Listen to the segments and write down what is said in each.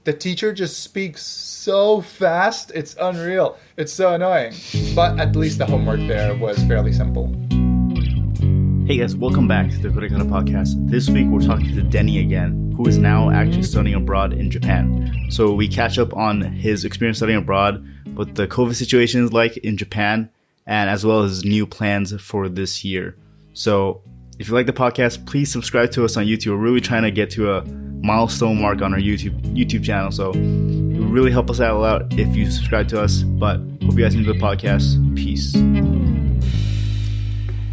the teacher just speaks so fast. It's unreal. It's so annoying. But at least the homework there was fairly simple. Hey guys, welcome back to the KoreKara podcast. This week we're talking to Deni again, who is now actually studying abroad in Japan. So we catch up on his experience studying abroad, what the COVID situation is like in Japan, and as well as new plans for this year. So if you like the podcast, please subscribe to us on YouTube. We're really trying to get to a milestone mark on our YouTube channel. So it would really help us out a lot if you subscribe to us. But hope you guys enjoy the podcast. Peace.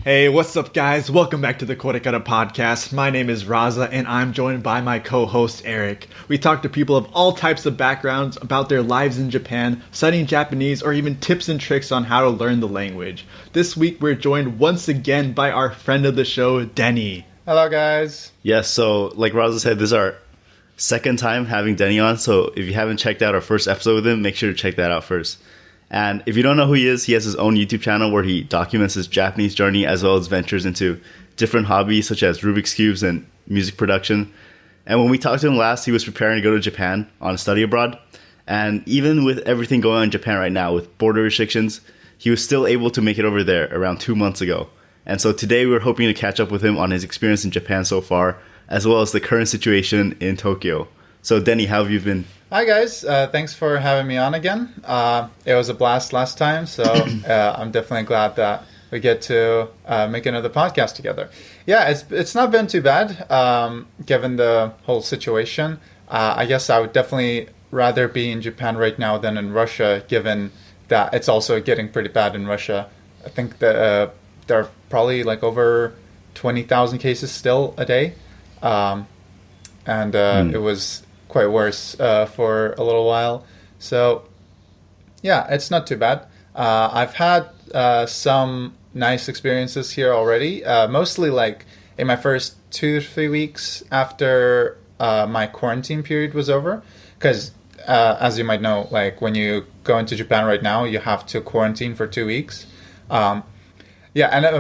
Hey, what's up guys? Welcome back to the KoreKara podcast. My name is Raza and I'm joined by my co-host Eric. We talk to people of all types of backgrounds about their lives in Japan, studying Japanese, or even tips and tricks on how to learn the language. This week we're joined once again by our friend of the show, Deni. Hello guys. Yes, so like Raza said, this is our second time having Deni on. So if you haven't checked out our first episode with him, make sure to check that out first. And if you don't know who he is, he has his own YouTube channel where he documents his Japanese journey as well as ventures into different hobbies such as Rubik's Cubes and music production. And when we talked to him last, he was preparing to go to Japan on a study abroad. And even with everything going on in Japan right now with border restrictions, he was still able to make it over there around 2 months ago. And so today we're hoping to catch up with him on his experience in Japan so far, as well as the current situation in Tokyo. So Deni, how have you been? Hi guys, thanks for having me on again. It was a blast last time, so I'm definitely glad that we get to make another podcast together. Yeah, it's not been too bad, given the whole situation. I guess I would definitely rather be in Japan right now than in Russia, given that it's also getting pretty bad in Russia. I think that there are probably like over 20,000 cases still a day, it was quite worse for a little while. So yeah, it's not too bad. I've had some nice experiences here already, mostly like in my first 2 to 3 weeks after my quarantine period was over, because as you might know, like when you go into Japan right now, you have to quarantine for 2 weeks. And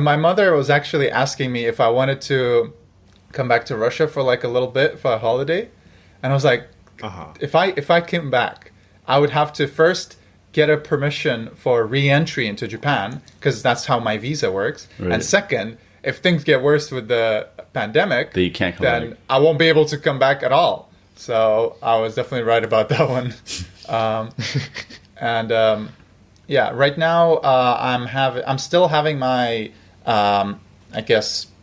my mother was actually asking me if I wanted to come back to Russia for like a little bit for a holiday. And I was like, if I came back, I would have to first get a permission for re-entry into Japan, because that's how my visa works. Right. And second, if things get worse with the pandemic, then you can't come back. I won't be able to come back at all. So I was definitely right about that one. Right now I'm still having my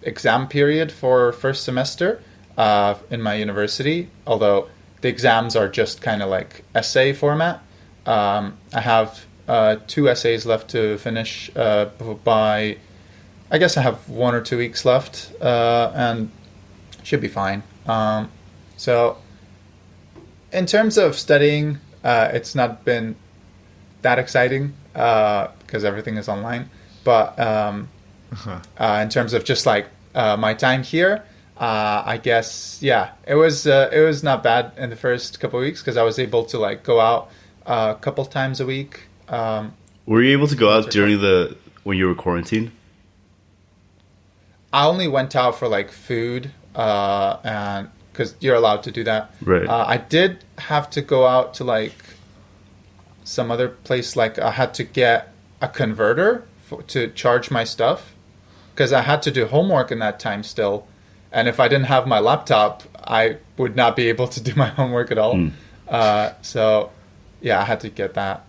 exam period for first semester in my university, although the exams are just kind of like essay format. I have 2 essays left to finish by, I guess I have 1 or 2 weeks left, and should be fine. So in terms of studying, it's not been that exciting because everything is online. But in terms of just like my time here, I guess, it was not bad in the first couple of weeks because I was able to like go out a couple times a week. Were you able to go out during when you were quarantined? I only went out for like food, and because you're allowed to do that. Right. I did have to go out to like some other place. Like I had to get a converter to charge my stuff because I had to do homework in that time still. And if I didn't have my laptop, I would not be able to do my homework at all. I had to get that.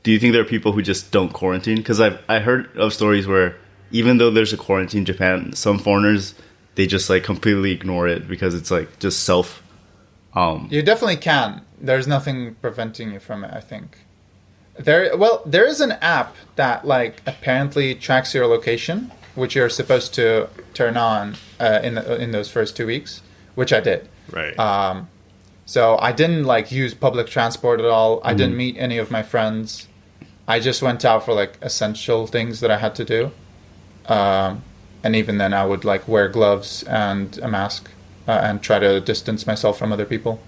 Do you think there are people who just don't quarantine? Because I heard of stories where even though there's a quarantine in Japan, some foreigners, they just like completely ignore it because it's like just self. You definitely can. There's nothing preventing you from it, I think. There is an app that like apparently tracks your location, which you're supposed to turn on in those first 2 weeks, which I did. Right. So I didn't like use public transport at all. I didn't meet any of my friends. I just went out for like essential things that I had to do. And even then I would like wear gloves and a mask and try to distance myself from other people.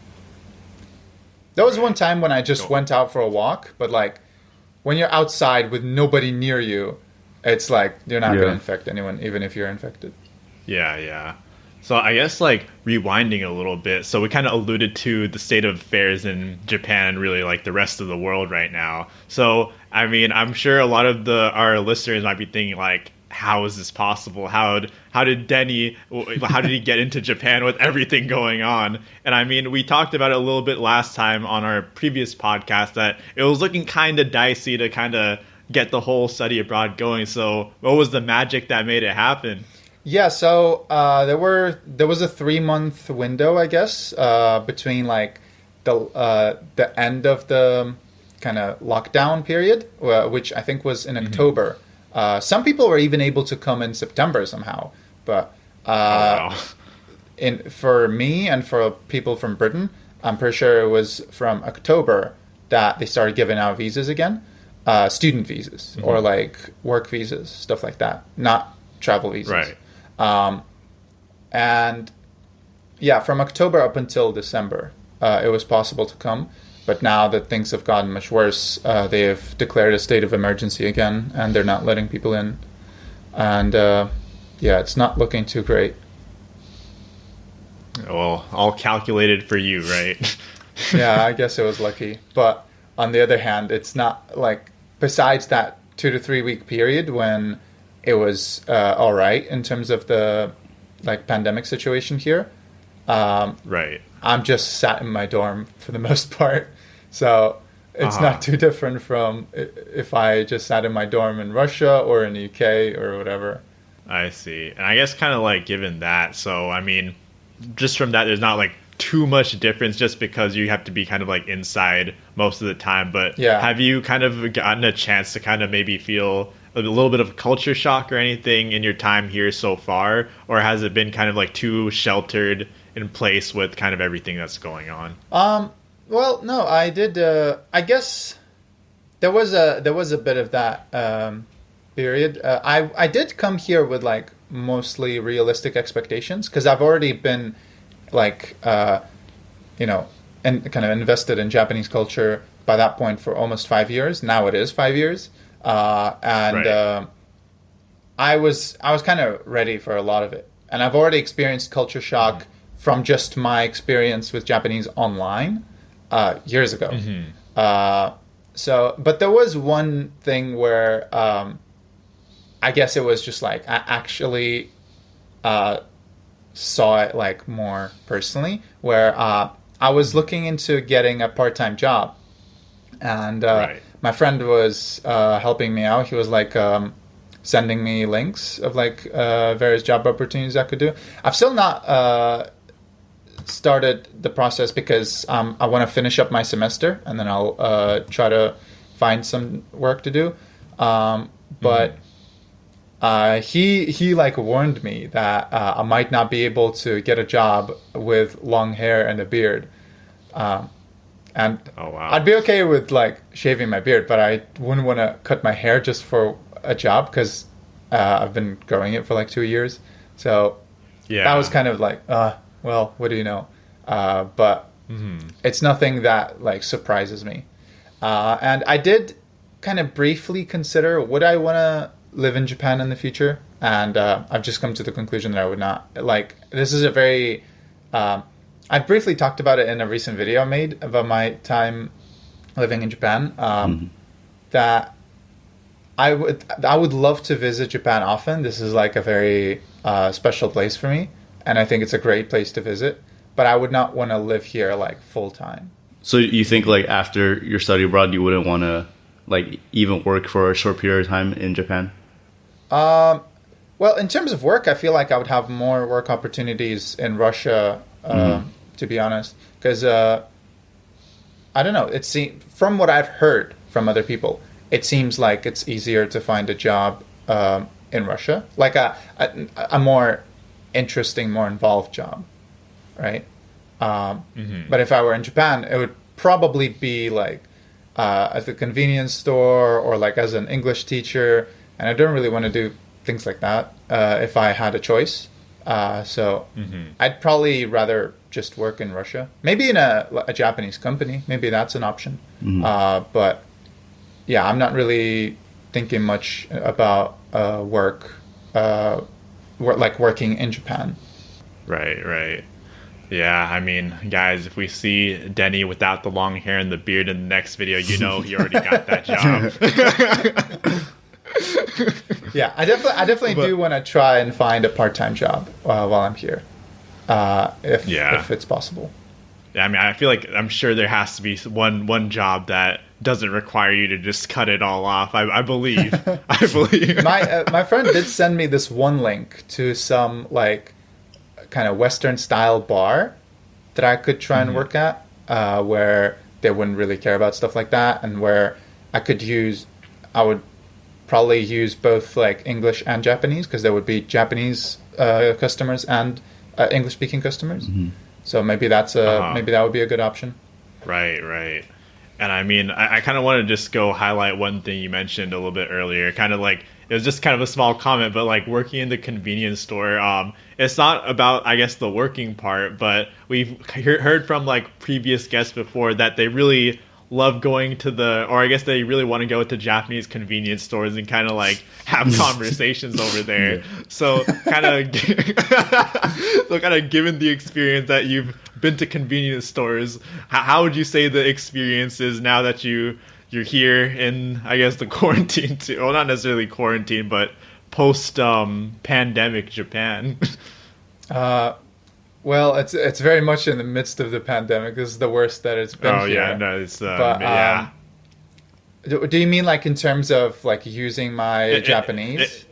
There was one time when I just went out for a walk, but like when you're outside with nobody near you, it's like you're not going to infect anyone, even if you're infected. Yeah. So I guess like rewinding a little bit, so we kind of alluded to the state of affairs in Japan and really like the rest of the world right now. So I mean, I'm sure a lot of the our listeners might be thinking like, how is this possible? How did Deni how did he get into Japan with everything going on? And I mean, we talked about it a little bit last time on our previous podcast that it was looking kind of dicey to kind of get the whole study abroad going. So what was the magic that made it happen? Yeah, so there was a 3 month window, I guess, between like the end of the kind of lockdown period, which I think was in October. Some people were even able to come in September somehow, but Wow. for me and for people from Britain, I'm pretty sure it was from October that they started giving out visas again, student visas or like work visas, stuff like that, not travel visas. Right. And yeah, from October up until December, it was possible to come. But now that things have gotten much worse, they have declared a state of emergency again, and they're not letting people in. And yeah, it's not looking too great. Well, all calculated for you, right? Yeah, I guess it was lucky. But on the other hand, it's not like, besides that 2 to 3 week period when it was all right in terms of the like pandemic situation here. Right. I'm just sat in my dorm for the most part, so it's not too different from if I just sat in my dorm in Russia or in the UK or whatever. I see. And I guess kind of like given that, so I mean, just from that, there's not like too much difference just because you have to be kind of like inside most of the time. But Yeah. have you kind of gotten a chance to kind of maybe feel a little bit of culture shock or anything in your time here so far? Or has it been kind of like too sheltered in place with kind of everything that's going on? Well, no, I did. I guess there was a bit of that period. I did come here with like mostly realistic expectations because I've already been like and kind of invested in Japanese culture by that point for almost 5 years. Now it is 5 years, and Right. I was kind of ready for a lot of it, and I've already experienced culture shock from just my experience with Japanese online years ago. But there was one thing where I guess it was just like I actually saw it like more personally, where I was looking into getting a part-time job, and Right. my friend was helping me out. He was like sending me links of like various job opportunities I could do. I've still not started the process because I want to finish up my semester and then I'll try to find some work to do. But he like warned me that I might not be able to get a job with long hair and a beard. And Oh, wow. I'd be okay with like shaving my beard, but I wouldn't want to cut my hair just for a job because I've been growing it for like 2 years. So Yeah. that was kind of like, well, what do you know? But it's nothing that like surprises me. And I did kind of briefly consider, would I want to live in Japan in the future? And I've just come to the conclusion that I would not. Like, this is a very... I briefly talked about it in a recent video I made about my time living in Japan. That I would love to visit Japan often. This is like a very special place for me, and I think it's a great place to visit. But I would not want to live here like full time. So you think like after your study abroad, you wouldn't want to like even work for a short period of time in Japan? Well, in terms of work, I feel like I would have more work opportunities in Russia, to be honest, because I don't know. From what I've heard from other people, it seems like it's easier to find a job in Russia, like a more interesting, more involved job, right? But if I were in Japan, it would probably be like at the convenience store or like as an English teacher, and I don't really want to do things like that if I had a choice. So I'd probably rather just work in Russia, maybe in a Japanese company. Maybe that's an option. But yeah, I'm not really thinking much about like working in Japan. Right, right. Yeah, I mean, guys, if we see Deni without the long hair and the beard in the next video, you know he already got that job. Yeah, I definitely But do want to try and find a part-time job while I'm here, if it's possible. yeah, I mean, I feel like I'm sure there has to be one job that doesn't require you to just cut it all off. I believe. I believe. My friend did send me this one link to some like kind of Western style bar that I could try and work at, where they wouldn't really care about stuff like that, and where I would probably use both like English and Japanese, because there would be Japanese customers and English speaking customers. So maybe maybe that would be a good option. Right, right. And I mean, I kind of want to just go highlight one thing you mentioned a little bit earlier. Kind of like, it was just kind of a small comment, but like working in the convenience store, it's not about, I guess, the working part, but we've heard from like previous guests before that they really love going to or I guess they really want to go to Japanese convenience stores and kind of like have conversations over there. So kind of, given the experience that you've been to convenience stores, how would you say the experience is now that you're here in, I guess, the quarantine too? Well, not necessarily quarantine, but post pandemic Japan. Well, it's very much in the midst of the pandemic. This is the worst that it's been Oh here. yeah, no, it's But yeah. do you mean like in terms of like using my Japanese?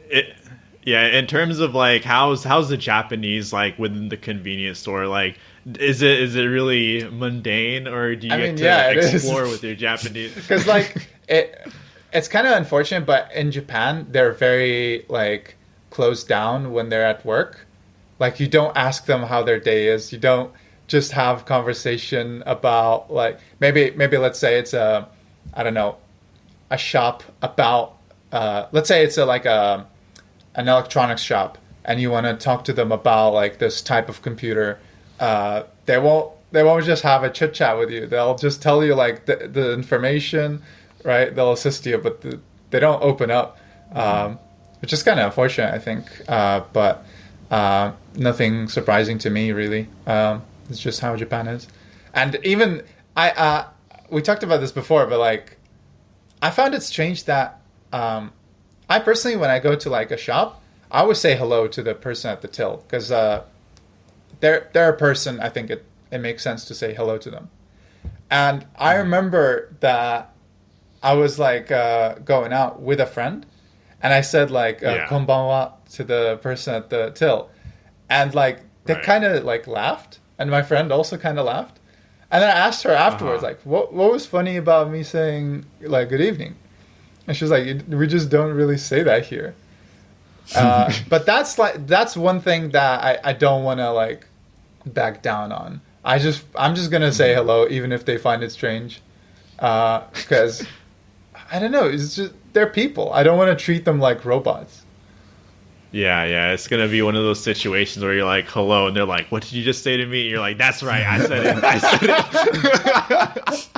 Yeah, in terms of like how's the Japanese like within the convenience store, like is it really mundane, or do you get to explore with your Japanese? Because like it's kind of unfortunate, but in Japan they're very like closed down when they're at work. Like you don't ask them how their day is. You don't just have conversation about like maybe let's say it's a shop about let's say it's an electronics shop, and you want to talk to them about like this type of computer. They won't just have a chit chat with you. They'll just tell you like the information, right? They'll assist you, but they don't open up, which is kind of unfortunate, I think. But nothing surprising to me, really. It's just how Japan is. And even we talked about this before, but like I found it strange that I personally, when I go to like a shop, I always say hello to the person at the till, because they're a person. I think it makes sense to say hello to them. And I remember that I was like going out with a friend, and I said like "konbanwa" to the person at the till, and like they kind of like laughed, and my friend also kind of laughed. And then I asked her afterwards, like, what was funny about me saying like "good evening"? And she was like, "We just don't really say that here." But that's one thing that I don't want to like back down on. I'm just gonna say hello, even if they find it strange, because I don't know. It's just they're people. I don't want to treat them like robots. Yeah, it's gonna be one of those situations where you're like, "Hello," and they're like, "What did you just say to me?" And you're like, "That's right, I said it. I said it."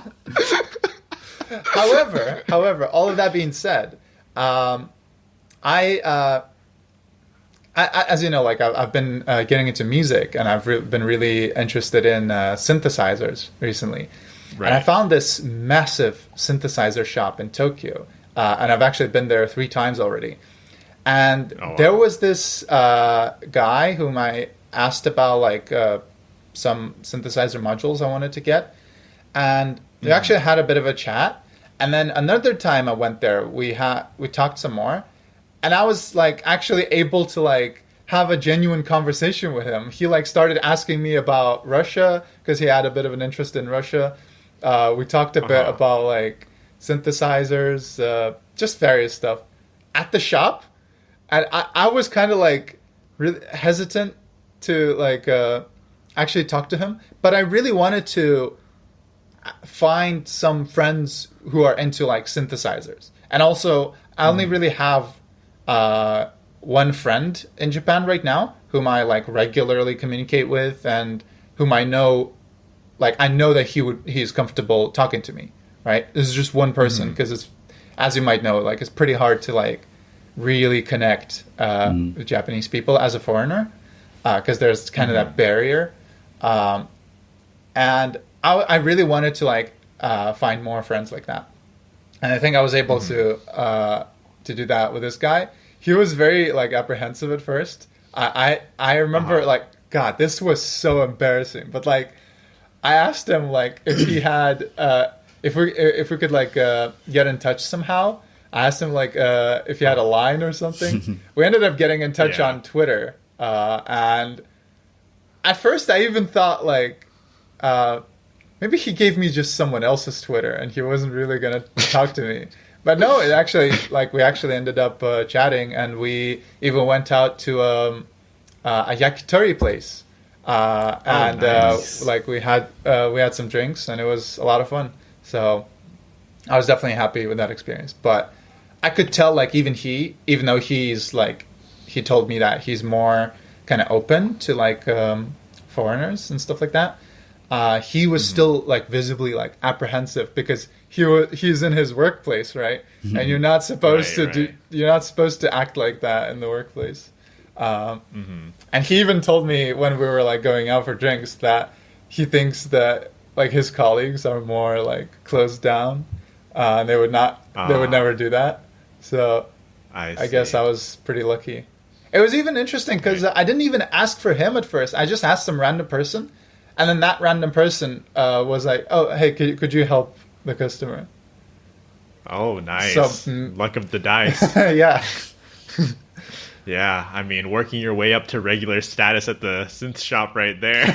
However, all of that being said, I as you know, like I've been getting into music, and I've been really interested in synthesizers recently. Right. And I found this massive synthesizer shop in Tokyo, and I've actually been there 3 times already. And there was this guy whom I asked about like some synthesizer modules I wanted to get, and we actually had a bit of a chat. And then another time I went there, we talked some more, and I was like actually able to like have a genuine conversation with him. He like started asking me about Russia, because he had a bit of an interest in Russia. We talked a bit about like synthesizers, just various stuff at the shop. And I was kind of like really hesitant to like actually talk to him, but I really wanted to find some friends who are into like synthesizers. And also, I only really have one friend in Japan right now whom I like regularly communicate with, and whom I know, like I know that he's comfortable talking to me. Right? This is just one person, because it's, as you might know, like it's pretty hard to like really connect with Japanese people as a foreigner. because there's kind of that barrier. And I really wanted to like find more friends like that, and I think I was able to do that with this guy. He was very like apprehensive at first. I remember like, God, this was so embarrassing. But like, I asked him like if he had if we could like get in touch somehow. I asked him like if he had a line or something. We ended up getting in touch on Twitter, and at first I even thought like maybe he gave me just someone else's Twitter and he wasn't really gonna talk to me. But no, it actually like we actually ended up chatting, and we even went out to a yakitori place, and nice. like we had some drinks, and it was a lot of fun. So I was definitely happy with that experience. But I could tell like even though he's like he told me that he's more kind of open to like foreigners and stuff like that. He was still like visibly like apprehensive because he's in his workplace, right? And you're not supposed you're not supposed to act like that in the workplace. And he even told me when we were like going out for drinks that he thinks that like his colleagues are more like closed down. They would never do that. So I guess I was pretty lucky. It was even interesting because I didn't even ask for him at first. I just asked some random person. And then that random person was like, "Oh, hey, could you help the customer?" Oh, nice. So, luck of the dice. Yeah. Yeah, I mean, working your way up to regular status at the synth shop right there.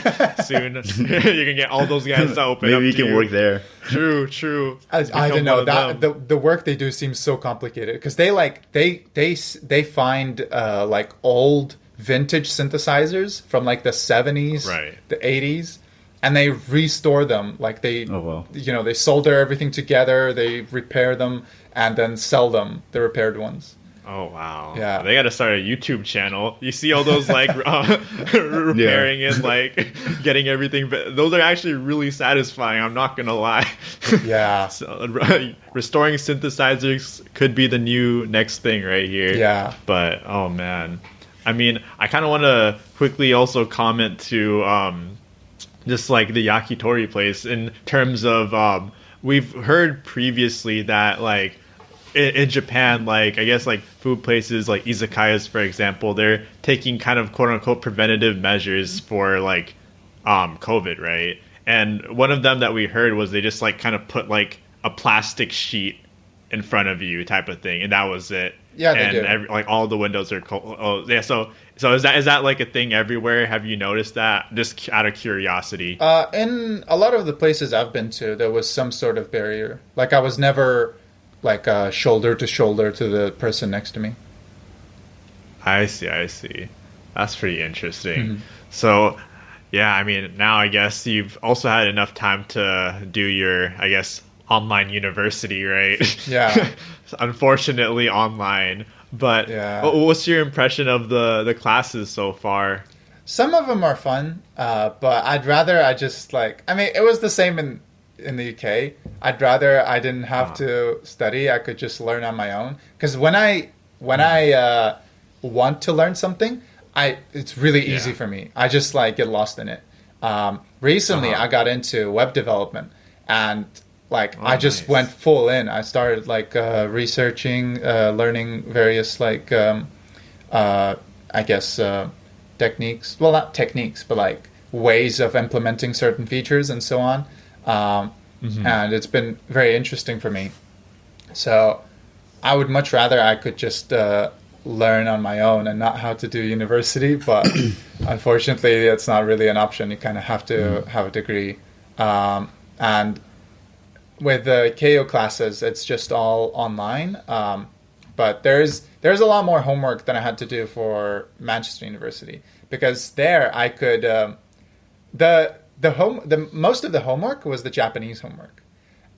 Soon you can get all those guys to open up Maybe you to can work there. True. I don't know. That the work they do seems so complicated because they like they find like old vintage synthesizers from like the 70s, the 80s, and they restore them. Like they they solder everything together, they repair them, and then sell them, the repaired ones. Oh wow! Yeah, they got to start a YouTube channel. You see all those like repairing and like getting everything. Those are actually really satisfying. I'm not gonna lie. Yeah. So, restoring synthesizers could be the new next thing right here. Yeah. But oh man, I mean, I kind of want to quickly also comment to just like the yakitori place in terms of we've heard previously that like. In Japan, like I guess like food places like izakayas, for example, they're taking kind of quote unquote preventative measures for like COVID, right? And one of them that we heard was they just like kind of put like a plastic sheet in front of you type of thing, and that was it. Yeah, they and do. like all the windows are cold. Oh yeah, so is that like a thing everywhere? Have you noticed that? Just out of curiosity. In a lot of the places I've been to, there was some sort of barrier. Like I was never like shoulder to shoulder to the person next to me. I see. That's pretty interesting. So, yeah, I mean, now I guess you've also had enough time to do your, I guess, online university, right? Yeah. Unfortunately, online. But what's your impression of the classes so far? Some of them are fun, but I just like, I mean, it was the same in the UK. I'd rather I didn't have to study. I could just learn on my own. Because when I want to learn something, it's really easy for me. I just like get lost in it. Recently, I got into web development, and like I just went full in. I started like researching, learning various like I guess techniques. Well, not techniques, but like ways of implementing certain features and so on. And it's been very interesting for me. So I would much rather I could just learn on my own and not have to do university. But unfortunately, it's not really an option. You kind of have to have a degree. And with the KO classes, it's just all online. But there's a lot more homework than I had to do for Manchester University, because there I could most of the homework was the Japanese homework,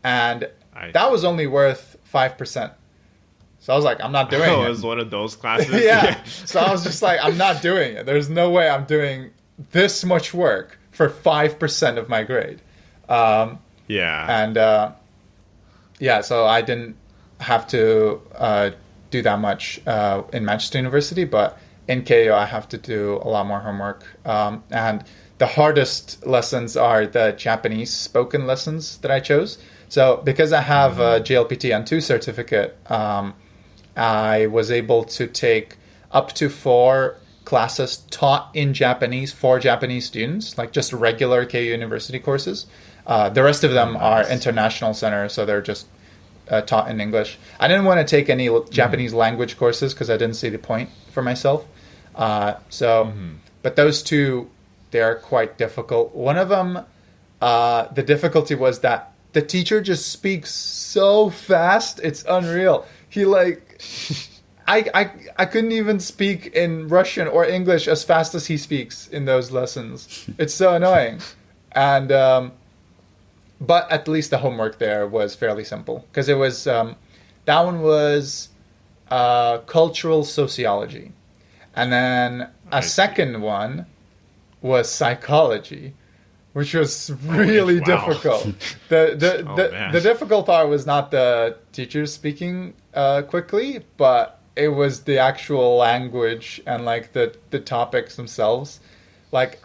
and that was only worth 5%. So I was like, I'm not doing it. It was one of those classes. Yeah. So I was just like, I'm not doing it. There's no way I'm doing this much work for 5% of my grade. So I didn't have to do that much in Manchester University, but in KO, I have to do a lot more homework. And the hardest lessons are the Japanese spoken lessons that I chose. So because I have a JLPT N2 certificate, I was able to take up to 4 classes taught in Japanese for Japanese students, like just regular KU University courses. The rest of them are international center, so they're just taught in English. I didn't want to take any Japanese language courses because I didn't see the point for myself. But those 2, they're quite difficult. One of them, the difficulty was that the teacher just speaks so fast, it's unreal. He like, I couldn't even speak in Russian or English as fast as he speaks in those lessons. It's so annoying. And but at least the homework there was fairly simple because it was that one was cultural sociology, and then a second one was psychology, which was really difficult. The difficult part was not the teachers speaking quickly, but it was the actual language and like the topics themselves. Like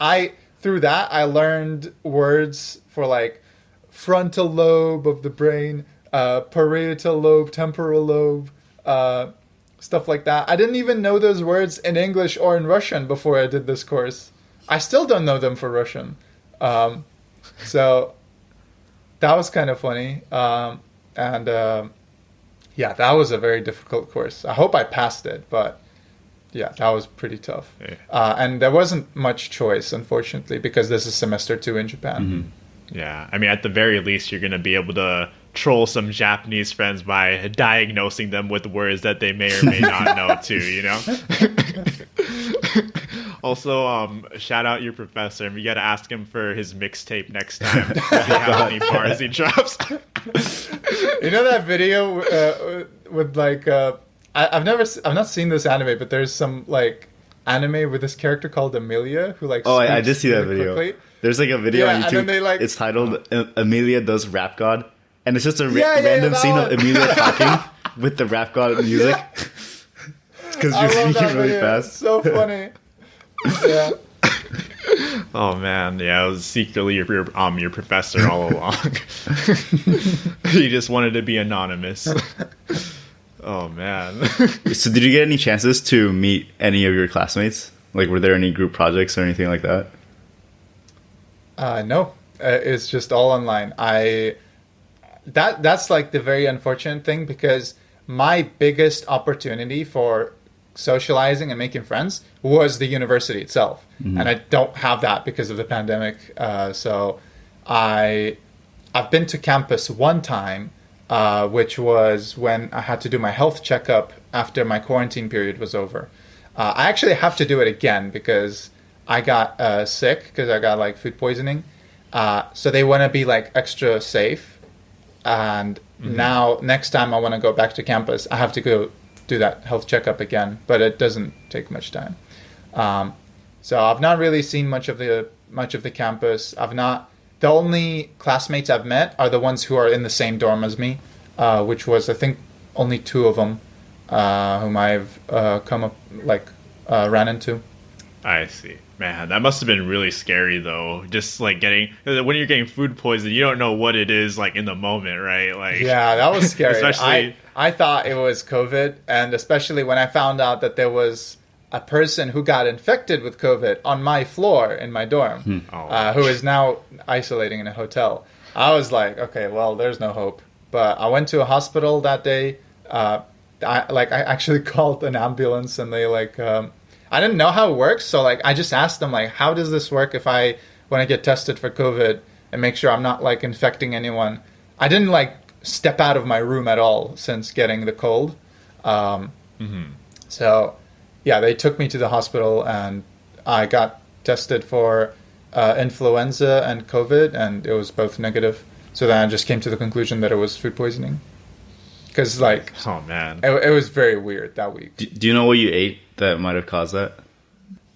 through that I learned words for like frontal lobe of the brain, parietal lobe, temporal lobe, stuff like that. I didn't even know those words in English or in Russian before I did this course. I still don't know them for Russian. So that was kind of funny. Yeah, that was a very difficult course. I hope I passed it, but yeah, that was pretty tough. And there wasn't much choice, unfortunately, because this is semester 2 in Japan. Mm-hmm. Yeah, I mean, at the very least, you're going to be able to troll some Japanese friends by diagnosing them with words that they may or may not know too, you know? Also, shout out your professor. We got to ask him for his mixtape next time. See how many bars he drops. You know that video with like I've not seen this anime, but there's some like anime with this character called Amelia who like I did see that video. Quickly. There's like a video on YouTube. And then they, like, it's titled Amelia Does Rap God, and it's just a random scene of Amelia talking with the Rap God music because you're speaking really fast. It's so funny. Yeah. Oh man, yeah, it was secretly your professor all along. He just wanted to be anonymous. Oh man. So did you get any chances to meet any of your classmates? Like, were there any group projects or anything like that? No, it's just all online. That's like the very unfortunate thing, because my biggest opportunity for socializing and making friends was the university itself. Mm-hmm. And I don't have that because of the pandemic. So I've been to campus one time, which was when I had to do my health checkup after my quarantine period was over. I actually have to do it again because I got sick because I got like food poisoning. So they want to be like extra safe. And now next time I want to go back to campus, I have to go do that health checkup again, but it doesn't take much time. So I've not really seen much of the campus. The only classmates I've met are the ones who are in the same dorm as me, which was I think only 2 of them whom I've ran into. I see. Man, that must have been really scary though. Just like when you're getting food poisoning, you don't know what it is like in the moment, right? Like, yeah, that was scary. Especially, I thought it was COVID, and especially when I found out that there was a person who got infected with COVID on my floor in my dorm, who is now isolating in a hotel. I was like, okay, well, there's no hope. But I went to a hospital that day. I actually called an ambulance, and they I didn't know how it works, so like I just asked them like, how does this work when I get tested for COVID and make sure I'm not like infecting anyone? I didn't like step out of my room at all since getting the cold. So yeah, they took me to the hospital and I got tested for influenza and COVID, and it was both negative. So then I just came to the conclusion that it was food poisoning. Because like, oh man, it was very weird that week. Do you know what you ate that might have caused that?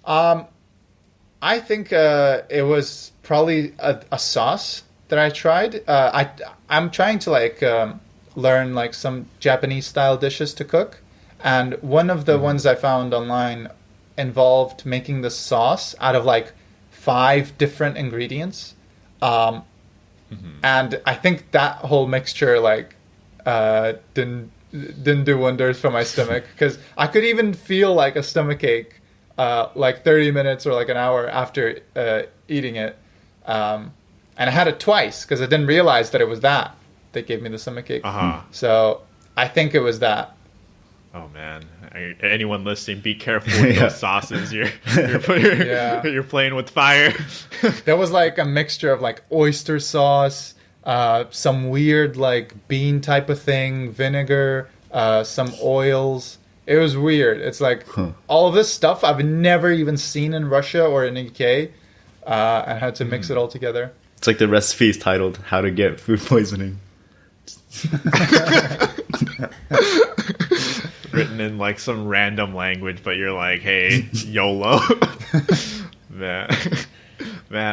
I think it was probably a sauce that I tried. I'm trying to learn like some Japanese style dishes to cook, and one of the ones I found online involved making the sauce out of like 5 different ingredients. And I think that whole mixture like didn't do wonders for my stomach, because I could even feel like a stomach ache like 30 minutes or like an hour after eating it. And I had it twice because I didn't realize that it was that gave me the stomach ache. So I think it was that. Oh man! Anyone listening, be careful with those sauces. You're playing with fire. There was like a mixture of like oyster sauce, some weird like bean type of thing, vinegar, some oils. It was weird. It's like all of this stuff I've never even seen in Russia or in the UK, and had to mix it all together. It's like the recipe is titled "How to Get Food Poisoning." Written in like some random language, but you're like, hey, YOLO. Man,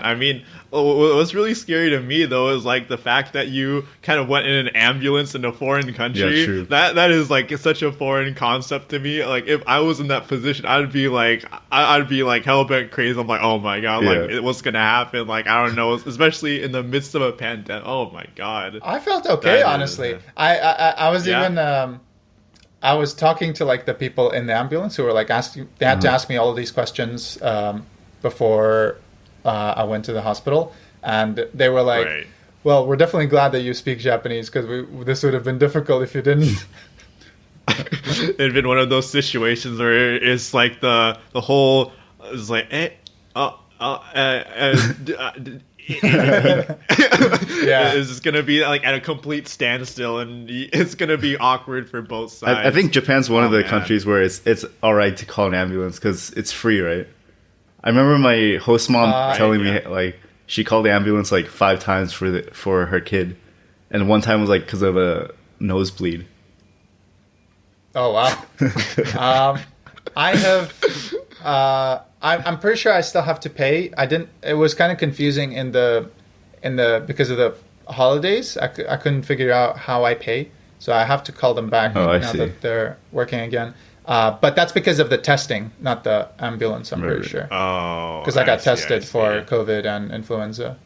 I mean, what's really scary to me though is like the fact that you kind of went in an ambulance in a foreign country. Yeah, true. That is like such a foreign concept to me. Like if I was in that position, I'd be like hell bent crazy. I'm like, oh my god, like what's gonna happen? Like I don't know, especially in the midst of a pandemic. Oh my god. I felt okay, honestly. I was even. I was talking to like the people in the ambulance who were like asking. They had to ask me all of these questions before I went to the hospital, and they were like, "Well, we're definitely glad that you speak Japanese, because this would have been difficult if you didn't." It'd been one of those situations where it's like the whole is like it's just gonna be like at a complete standstill, and it's gonna be awkward for both sides. I think Japan's one of the countries where it's all right to call an ambulance because it's free, right? I remember my host mom telling me like she called the ambulance like 5 times for her kid, and one time was like because of a nosebleed. Oh wow! I have. I'm pretty sure I still have to pay. I didn't. It was kind of confusing in the because of the holidays. I couldn't figure out how I pay, so I have to call them back now that they're working again. But that's because of the testing, not the ambulance. I'm pretty sure. Oh, because I got tested for COVID and influenza.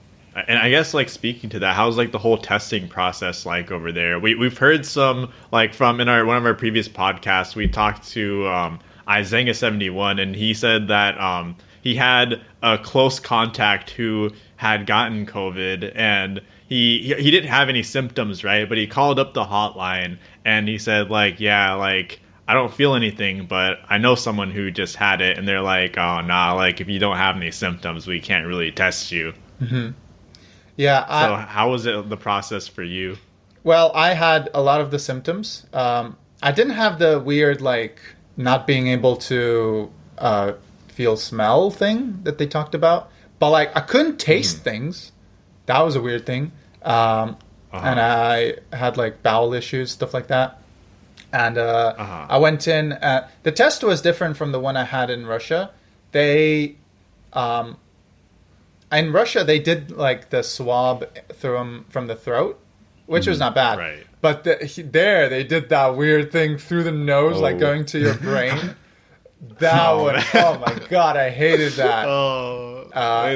And I guess like speaking to that, how's like the whole testing process like over there? We've heard some like from in one of our previous podcasts. We talked to Izenga71, and he said that he had a close contact who had gotten COVID, and he didn't have any symptoms, right? But he called up the hotline and he said like, yeah, like I don't feel anything, but I know someone who just had it, and they're like, oh nah, like if you don't have any symptoms, we can't really test you. Mm-hmm. Yeah. So how was it the process for you? Well, I had a lot of the symptoms. I didn't have the weird like not being able to feel smell thing that they talked about, but like I couldn't taste things. That was a weird thing. And I had like bowel issues, stuff like that. And I went in. The test was different from the one I had in Russia. They in Russia they did like the swab from the throat, which was not bad. Right. But there they did that weird thing through the nose, like going to your brain. That one, oh my god, I hated that.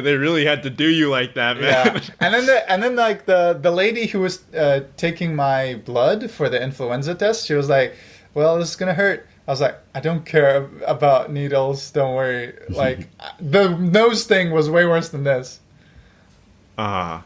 They really had to do you like that, man. Yeah. And then like the lady who was taking my blood for the influenza test, she was like, "Well, this is gonna hurt." I was like, "I don't care about needles. Don't worry." Like the nose thing was way worse than this. Man,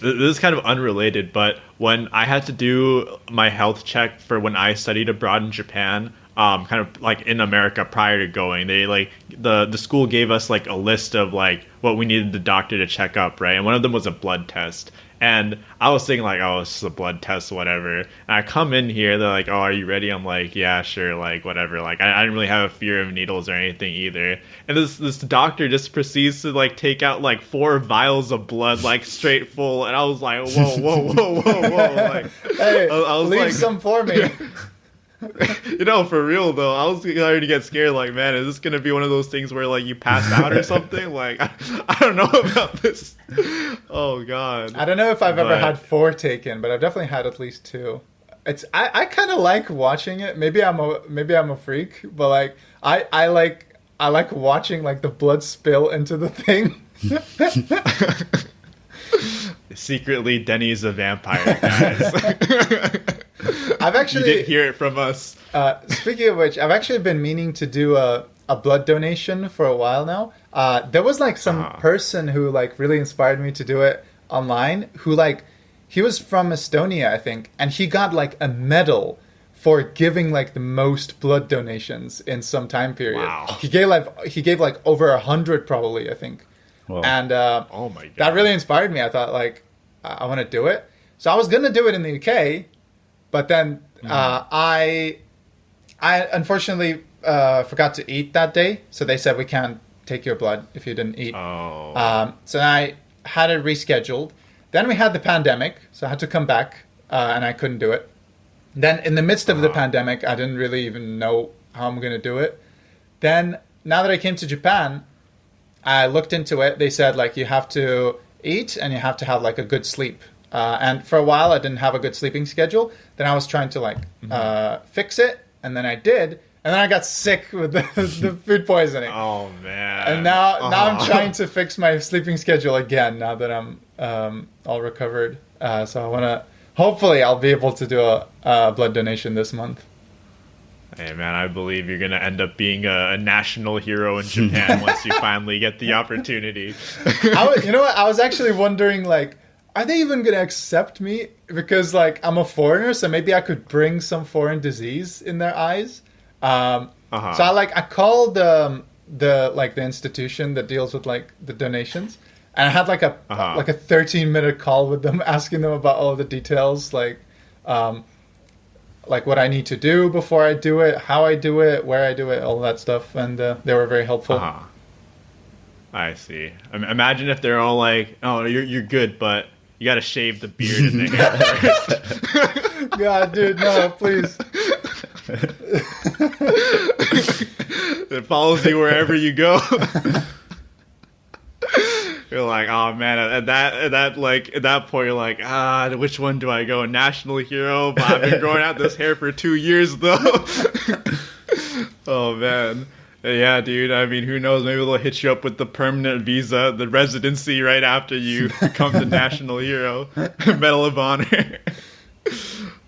this is kind of unrelated, but when I had to do my health check for when I studied abroad in Japan, kind of like in America prior to going, they like the school gave us like a list of like what we needed the doctor to check up, right? And one of them was a blood test. And I was thinking like, oh, it's just a blood test, whatever. And I come in here, they're like, oh, are you ready? I'm like, yeah, sure, like whatever. Like I didn't really have a fear of needles or anything either. And this doctor just proceeds to like take out like 4 vials of blood, like straight full. And I was like, whoa. Like, hey, I was leave like, some for me. You know, for real though, I was starting to get scared. Like, man, is this gonna be one of those things where like you pass out or something? Like, I don't know about this. Oh god. I don't know if I've ever had 4 taken, but I've definitely had at least 2. I kind of like watching it. Maybe I'm a freak, but like I like I like watching like the blood spill into the thing. Secretly, Deni's a vampire, guys. I've actually You didn't hear it from us. Speaking of which, I've actually been meaning to do a blood donation for a while now. There was like some person who like really inspired me to do it online. Who like he was from Estonia, I think, and he got like a medal for giving like the most blood donations in some time period. Wow. He gave like over 100 probably, I think. Whoa. And Oh my god, that really inspired me. I thought like I want to do it. So I was gonna do it in the UK, but then I unfortunately forgot to eat that day. So they said we can't take your blood if you didn't eat. Oh. So I had it rescheduled. Then we had the pandemic, so I had to come back, and I couldn't do it. Then in the midst of the pandemic, I didn't really even know how I'm going to do it. Then now that I came to Japan, I looked into it. They said like you have to eat and you have to have like a good sleep. And for a while I didn't have a good sleeping schedule. Then I was trying to like fix it, and then I did. And then I got sick with the food poisoning. Oh man. And now I'm trying to fix my sleeping schedule again now that I'm all recovered. So I want to, hopefully I'll be able to do a blood donation this month. Hey man, I believe you're gonna end up being a national hero in Japan once you finally get the opportunity. You know what? I was actually wondering, like, are they even gonna accept me? Because like I'm a foreigner, so maybe I could bring some foreign disease in their eyes. So I called the institution that deals with like the donations, and I had like a 13-minute call with them, asking them about all the details, like what I need to do before I do it, how I do it, where I do it, all that stuff, and they were very helpful. I see. Imagine if they're all like, "Oh, you're good, but you got to shave the beard and the hair first." God, dude, no, please. It follows you wherever you go. You're like, oh man, at that point you're like, which one do I go? National hero, but I've been growing out this hair for 2 years though. Oh man. Yeah, dude, I mean, who knows, maybe they'll hit you up with the permanent visa, the residency right after you become the national hero. Medal of Honor.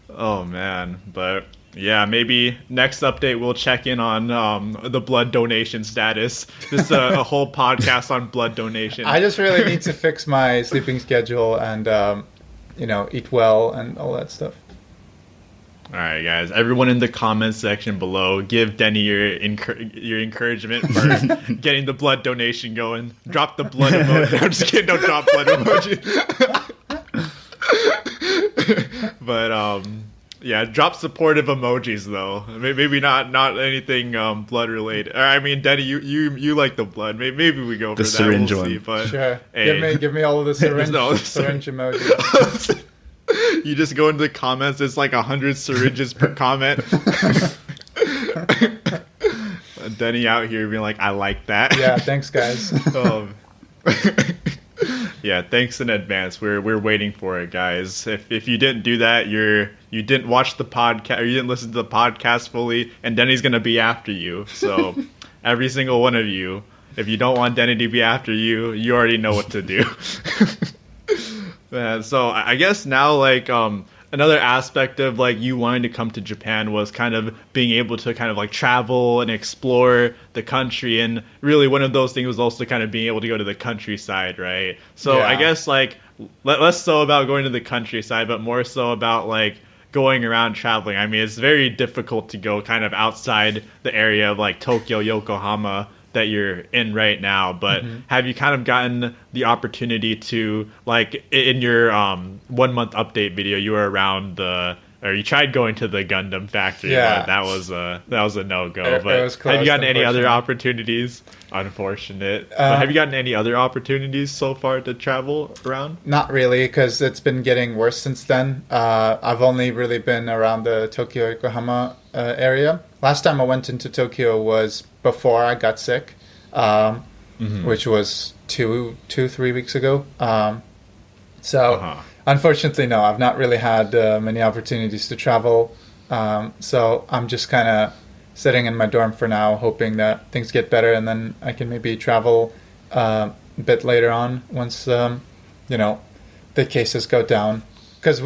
Oh man, but yeah, maybe next update we'll check in on the blood donation status. Just a whole podcast on blood donation. I just really need to fix my sleeping schedule and eat well and all that stuff. All right, guys. Everyone in the comments section below, give Deni your encouragement for getting the blood donation going. Drop the blood emoji. I'm just kidding. Don't drop blood emoji. But yeah, drop supportive emojis though. Maybe not anything blood related. Or, I mean, Deni, you like the blood. Maybe we go for the that. syringe we'll one. See, but, sure. Hey. Give me all of the syringe, syringe emojis. You just go into the comments. There's like 100 syringes per comment. Deni out here being like, I like that. Yeah, thanks guys. Yeah, thanks in advance. We're waiting for it, guys. If you didn't do that, you didn't watch the podcast, or you didn't listen to the podcast fully, and Deni's gonna be after you. So every single one of you, if you don't want Deni to be after you, you already know what to do. So I guess now, like, another aspect of like you wanting to come to Japan was kind of being able to kind of like travel and explore the country, and really one of those things was also kind of being able to go to the countryside, right? So Yeah. I guess like less so about going to the countryside, but more so about like going around traveling. I mean, it's very difficult to go kind of outside the area of like Tokyo, Yokohama that you're in right now, but have you kind of gotten the opportunity to, like, in your 1 month update video, you were around you tried going to the Gundam factory, Yeah. but that was a no-go. It But was have you closed, gotten any other unfortunately. opportunities? Unfortunate. But have you gotten any other opportunities so far to travel around? Not really, because it's been getting worse since then. I've only really been around the Tokyo Yokohama area. Last time I went into Tokyo was before I got sick, which was 3 weeks ago. Unfortunately, no, I've not really had many opportunities to travel. So I'm just kind of sitting in my dorm for now, hoping that things get better, and then I can maybe travel a bit later on once the cases go down. Because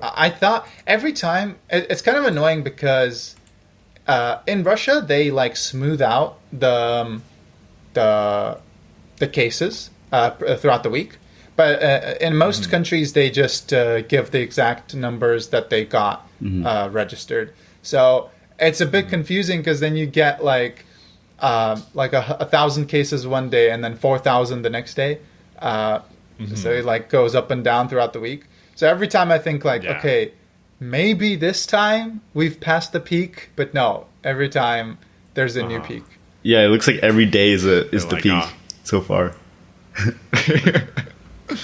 I thought every time it's kind of annoying because in Russia they like smooth out the cases throughout the week, but in most countries they just give the exact numbers that they got registered. So it's a bit confusing because then you get like 1,000 cases one day and then 4,000 the next day. So it like goes up and down throughout the week. So every time I think like, okay, maybe this time we've passed the peak, but no, every time there's a new peak. Yeah, it looks like every day is the like, peak so far.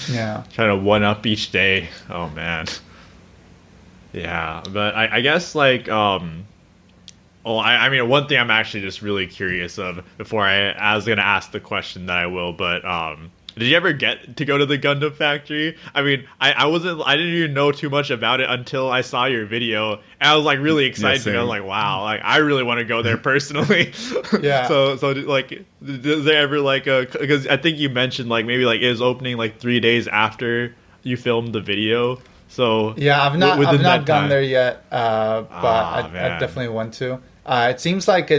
Yeah. Trying to one up each day. Oh man. Yeah, but I guess like I mean one thing I'm actually just really curious of before I was gonna ask the question that I will, but did you ever get to go to the Gundam factory? I mean, I didn't even know too much about it until I saw your video, and I was like really excited. I was like, wow, like I really want to go there personally. Yeah. So like, is there ever like because I think you mentioned like maybe like it was opening like 3 days after you filmed the video. So yeah, I've not gone there yet, but I definitely want to. It seems like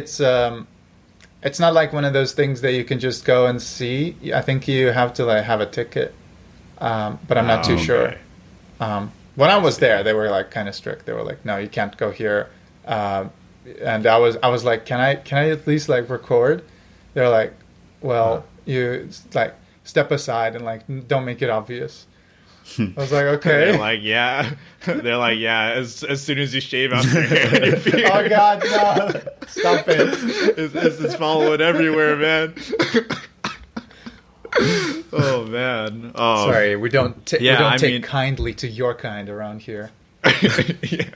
it's not like one of those things that you can just go and see. I think you have to like have a ticket, but I'm not too sure. When I was there, they were like kind of strict. They were like, "No, you can't go here." And I was like, "Can I at least like record?" They're like, "Well, you like step aside and like don't make it obvious." I was like, okay. They're like, yeah. They're like, yeah. As soon as you shave out your hair and your beard. Oh God, no! Stop it! It's following everywhere, man. Oh man. Sorry, we don't take kindly to your kind around here. Yeah.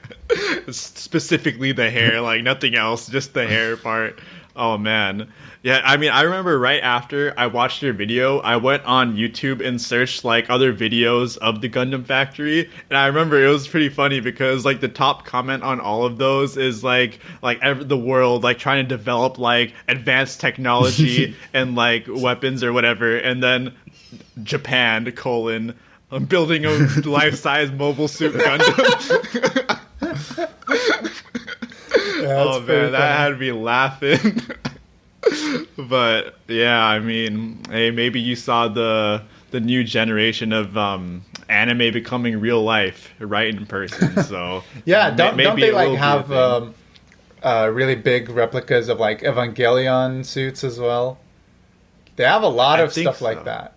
Specifically the hair, like nothing else, just the hair part. Oh man. Yeah, I mean, I remember right after I watched your video, I went on YouTube and searched like other videos of the Gundam factory, and I remember it was pretty funny because like the top comment on all of those is like the world like trying to develop like advanced technology and like weapons or whatever, and then Japan : I'm building a life-size mobile suit Gundam. Oh man, that had me laughing. But yeah, I mean, hey, maybe you saw the new generation of anime becoming real life right in person. So yeah, don't they like have really big replicas of like Evangelion suits as well? They have a lot of stuff like that.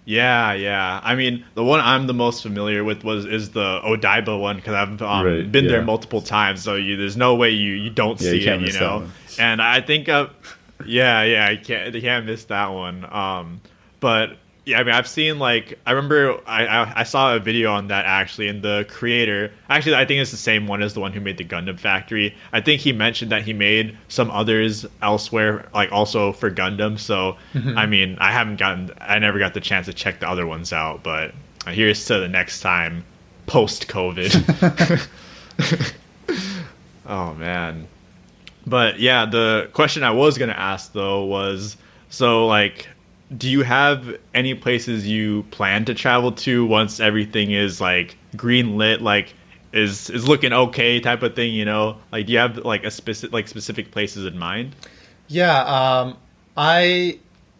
Yeah. I mean, the one I'm the most familiar with is the Odaiba one because I've been there multiple times. So there's no way you don't see it, you know. And I think, you can't miss that one. But yeah, I mean, I've seen like I remember I saw a video on that actually, and the creator actually I think it's the same one as the one who made the Gundam Factory. I think he mentioned that he made some others elsewhere, like also for Gundam. So I mean, I never got the chance to check the other ones out, but here's to the next time post COVID. Oh man. But yeah, the question I was gonna ask though was, so like, do you have any places you plan to travel to once everything is like green lit, like is looking okay type of thing, you know? Like, do you have like specific places in mind? Yeah,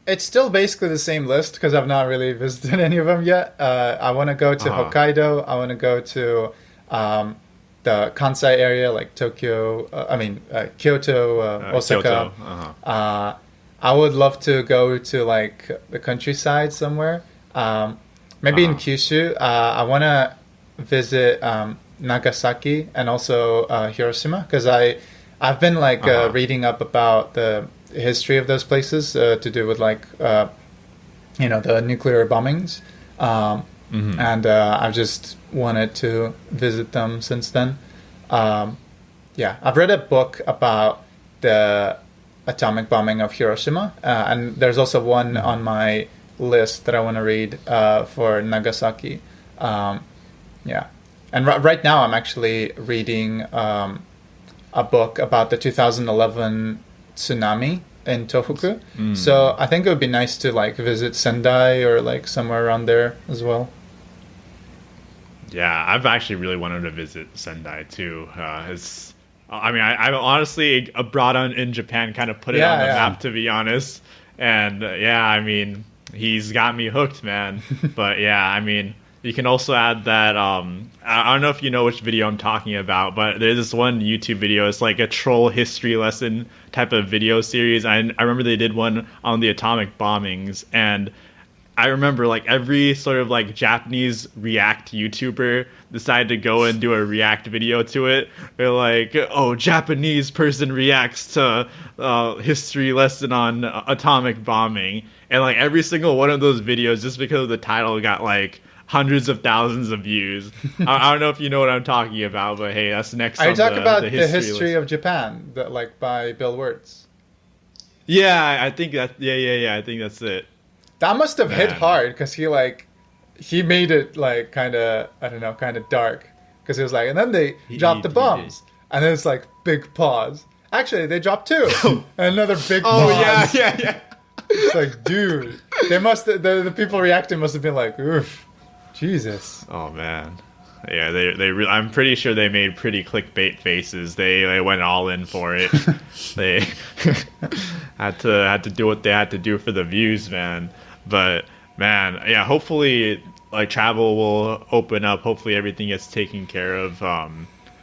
it's still basically the same list because I've not really visited any of them yet. I want to go to Hokkaido. I want to go to the Kansai area, like Tokyo. Kyoto, Osaka. Kyoto. I would love to go to like the countryside somewhere. Maybe in Kyushu. I want to visit Nagasaki and also Hiroshima because I've been like reading up about the history of those places to do with like the nuclear bombings. And I've just wanted to visit them since then. I've read a book about the atomic bombing of Hiroshima, and there's also one on my list that I want to read for Nagasaki. And right now I'm actually reading a book about the 2011 tsunami in Tohoku. So I think it would be nice to like visit Sendai or like somewhere around there as well. Yeah, I've actually really wanted to visit Sendai too. I honestly abroad in Japan kind of put it on the map, to be honest. And I mean, he's got me hooked, man. But yeah, I mean, you can also add that. I don't know if you know which video I'm talking about, but there's this one YouTube video. It's like a troll history lesson type of video series. I remember they did one on the atomic bombings, and I remember like every sort of like Japanese React YouTuber decided to go and do a React video to it. They're like, oh, Japanese person reacts to history lesson on atomic bombing. And like every single one of those videos, just because of the title, got like hundreds of thousands of views. I don't know if you know what I'm talking about, but hey, that's next. Are you talking about the history of Japan, that like by Bill Wirtz? Yeah, I think that. Yeah. I think that's it. That must have hit hard because he made it like kind of, I don't know, kind of dark, because he was like, and then they dropped the bombs, and then it's like big pause. Actually, they dropped two, and another big pause. Oh yeah. It's like, dude, the people reacting must have been like, oof, Jesus. Oh man. Yeah, I'm pretty sure they made pretty clickbait faces. They went all in for it. They had to do what they had to do for the views, man. But man, yeah, hopefully like travel will open up. Hopefully everything gets taken care of,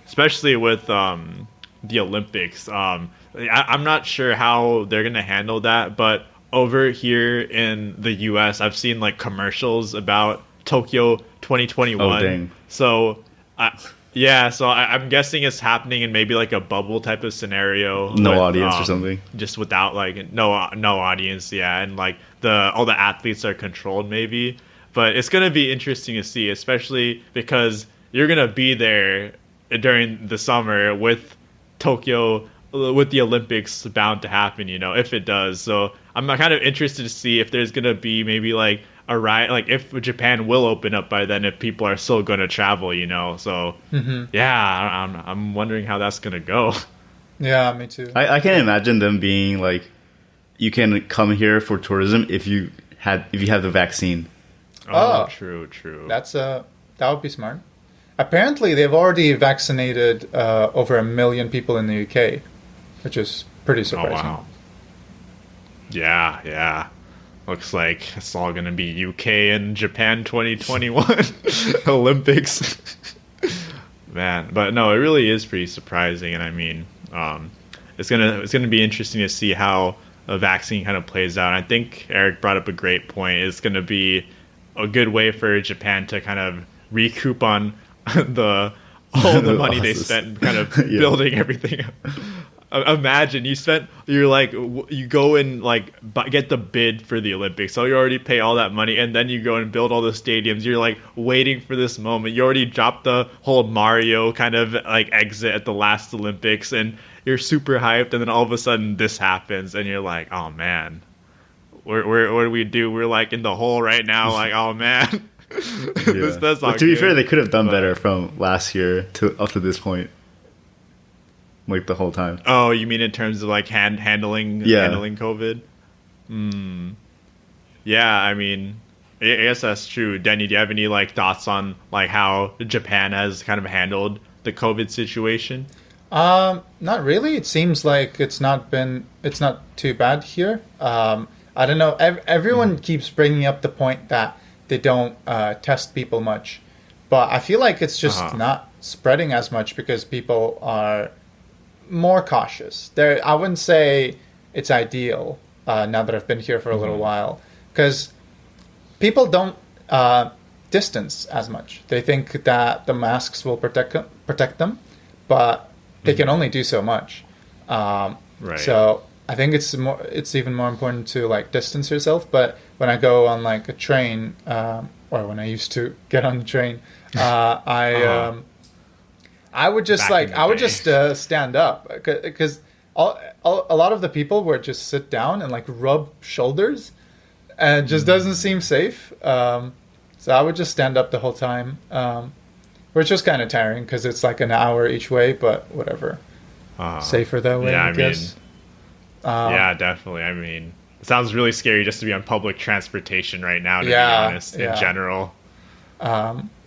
especially with the Olympics. I'm not sure how they're gonna handle that, but over here in the US, I've seen like commercials about Tokyo 2021. Oh, dang. So I'm guessing it's happening in maybe like a bubble type of scenario. No audience or something. Just without like no audience, yeah, and like all the athletes are controlled maybe. But it's gonna be interesting to see, especially because you're gonna be there during the summer with Tokyo, with the Olympics bound to happen, if it does. So I'm kind of interested to see if there's gonna be maybe like a riot, like if Japan will open up by then, if people are still going to travel, So yeah, I'm wondering how that's gonna go. Yeah, me too. I can imagine them being like, you can come here for tourism if you have the vaccine. Oh, true. That would be smart. Apparently, they've already vaccinated over 1 million people in the UK, which is pretty surprising. Oh, wow. Yeah. Looks like it's all going to be UK and Japan 2021 Olympics. Man, but no, it really is pretty surprising. And I mean, it's gonna be interesting to see how a vaccine kind of plays out. And I think Eric brought up a great point. It's going to be a good way for Japan to kind of recoup on all the money they spent kind of building everything up. Imagine you go and like get the bid for the Olympics, so you already pay all that money, and then you go and build all the stadiums. You're like waiting for this moment. You already dropped the whole Mario kind of like exit at the last Olympics, and you're super hyped, and then all of a sudden this happens, and you're like, oh man, what do we do? We're like in the hole right now. Like, oh man. That's not to be good. fair, they could have done better from last year up to this point. Like the whole time. Oh, you mean in terms of like handling COVID? Yeah, I mean, I guess that's true. Deni, do you have any like thoughts on like how Japan has kind of handled the COVID situation? Not really. It seems like it's not too bad here. I don't know. Everyone keeps bringing up the point that they don't test people much, but I feel like it's just not spreading as much because people are more cautious. I wouldn't say it's ideal now that I've been here for a little while, because people don't distance as much. They think that the masks will protect them, but they can only do so much. Right. So I think it's even more important to like distance yourself. But when I go on like a train, or when I used to get on the train, I would just stand up, because a lot of the people would just sit down and like rub shoulders, and it just doesn't seem safe. So I would just stand up the whole time, which was kind of tiring because it's like an hour each way, but whatever. safer that way, Yeah, I guess. yeah, definitely. I mean, it sounds really scary just to be on public transportation right now, to be Yeah, honest, in yeah. general.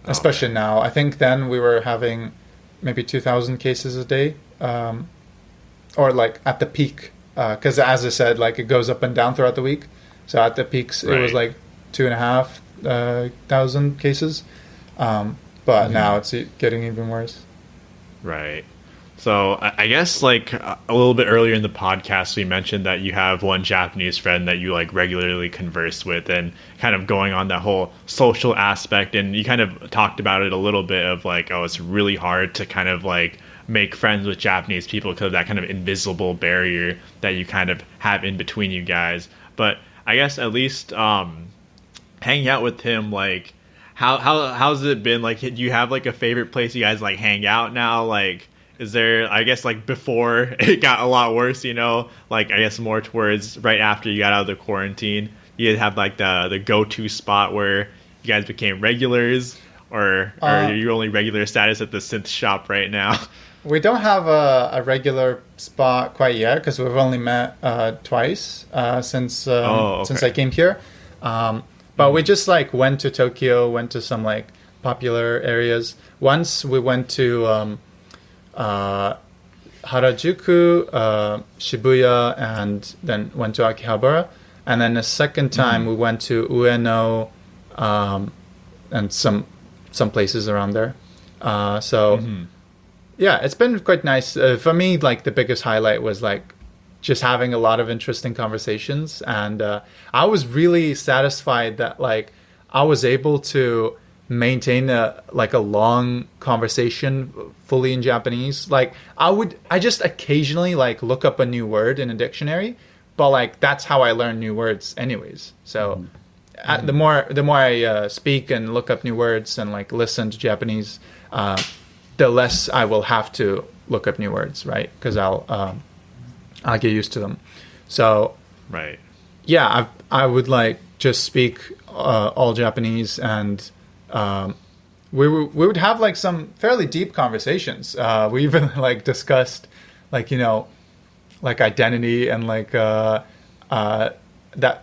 Especially man. now. I think then we were having maybe 2,000 cases a day, or like at the peak. Because as I said, like it goes up and down throughout the week. So at the peaks, it was Right. like 2,500 cases. But now it's getting even worse. Right. So I guess like a little bit earlier in the podcast, we mentioned that you have one Japanese friend that you like regularly converse with, and kind of going on that whole social aspect. And you kind of talked about it a little bit of like, oh, it's really hard to kind of like make friends with Japanese people because of that kind of invisible barrier that you kind of have in between you guys. But I guess at least hanging out with him, like how's it been? Like, do you have like a favorite place you guys like hang out now? Like, is there, I guess, like before it got a lot worse, like I guess more towards right after you got out of the quarantine, you have like the go-to spot where you guys became regulars, or are you only regular status at the synth shop right now? We don't have a regular spot quite yet because we've only met twice since I came here. But we just like went to Tokyo, went to some like popular areas. Once we went to Harajuku, Shibuya, and then went to Akihabara. And then the second time we went to Ueno, and some places around there. Yeah, it's been quite nice. For me, like the biggest highlight was like just having a lot of interesting conversations. And I was really satisfied that like I was able to maintain a long conversation fully in Japanese. Like I just occasionally like look up a new word in a dictionary, but like that's how I learn new words anyways. So the more I speak and look up new words and like listen to Japanese, the less I will have to look up new words, right? Because I'll get used to them. So Right. yeah, I would like just speak all Japanese, and we would have like some fairly deep conversations. We even like discussed like like identity and like that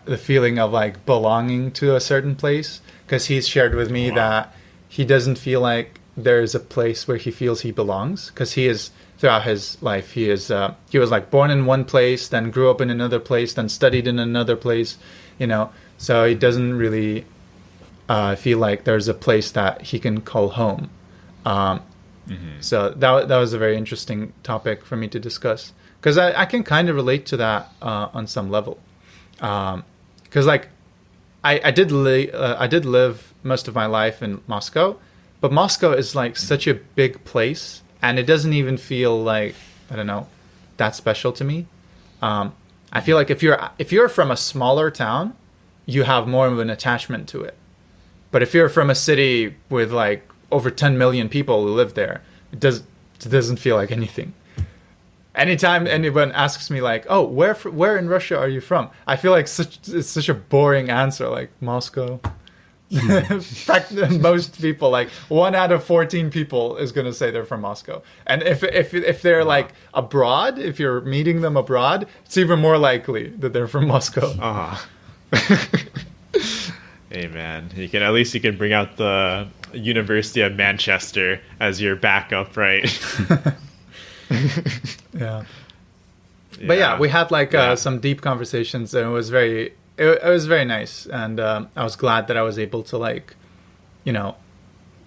the feeling of like belonging to a certain place, because he's shared with me that he doesn't feel like there's a place where he feels he belongs, because he is throughout his life he was like born in one place, then grew up in another place, then studied in another place, so he doesn't really feel like there's a place that he can call home. So that was a very interesting topic for me to discuss, because I can kind of relate to that on some level, because like I did live most of my life in Moscow, but Moscow is like such a big place, and it doesn't even feel like, I don't know, that special to me. I feel like if you're from a smaller town, you have more of an attachment to it. But if you're from a city with like over 10 million people who live there, it doesn't feel like anything. Anytime anyone asks me like, "Oh, where in Russia are you from?" I feel like it's such a boring answer, like Moscow. In fact, most people, like 1 out of 14 people, is going to say they're from Moscow. And if they're like abroad, if you're meeting them abroad, it's even more likely that they're from Moscow. Hey man, you can bring out the University of Manchester as your backup, right? Yeah. But yeah, we had like some deep conversations, and it was very nice, and I was glad that I was able to like, that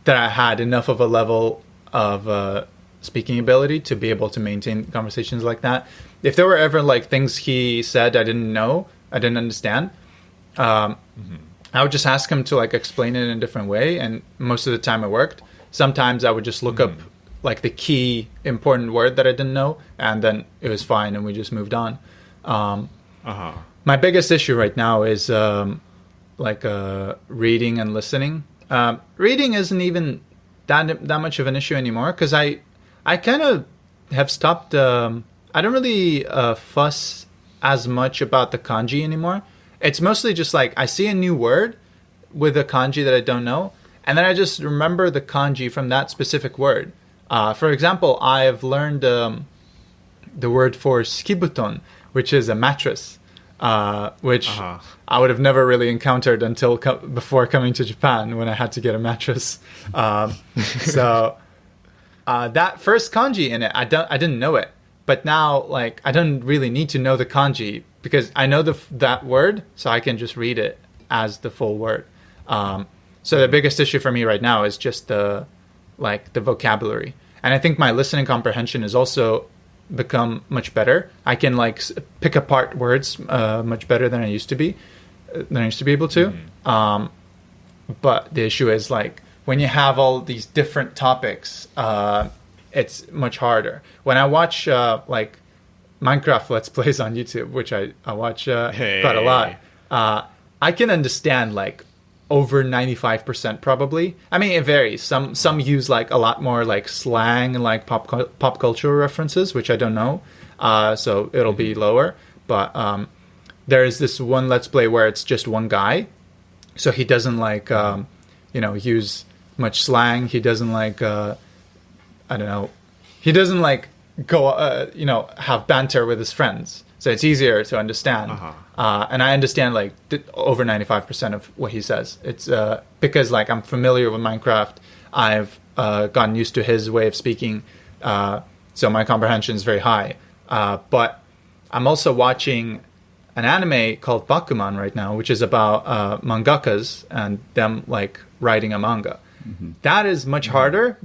I had enough of a level of speaking ability to be able to maintain conversations like that. If there were ever like things he said I didn't understand, I would just ask him to like explain it in a different way, and most of the time it worked. Sometimes I would just look up like the key important word that I didn't know, and then it was fine, and we just moved on. My biggest issue right now is reading and listening. Reading isn't even that much of an issue anymore, because I kind of have stopped. I don't really fuss as much about the kanji anymore. It's mostly just like I see a new word with a kanji that I don't know, and then I just remember the kanji from that specific word. For example, I've learned the word for skibuton, which is a mattress, which I would have never really encountered until before coming to Japan when I had to get a mattress. So that first kanji in it, I didn't know it, but now like I don't really need to know the kanji because I know that word, so I can just read it as the full word. So the biggest issue for me right now is just the vocabulary, and I think my listening comprehension has also become much better. I can like pick apart words much better than I used to be able to. But the issue is like when you have all these different topics, it's much harder. When I watch like Minecraft Let's Plays on YouTube, which I watch quite a lot, I can understand like over 95% probably. I mean, it varies. Some use like a lot more like slang and like pop culture references, which I don't know. So it'll be lower. But there's this one Let's Play where it's just one guy. So he doesn't like, use much slang. He doesn't like, I don't know. He doesn't like go, have banter with his friends. So it's easier to understand. And I understand like over 95% of what he says. It's because like I'm familiar with Minecraft. I've gotten used to his way of speaking. So my comprehension is very high. But I'm also watching an anime called Bakuman right now, which is about mangakas and them like writing a manga. That is much harder.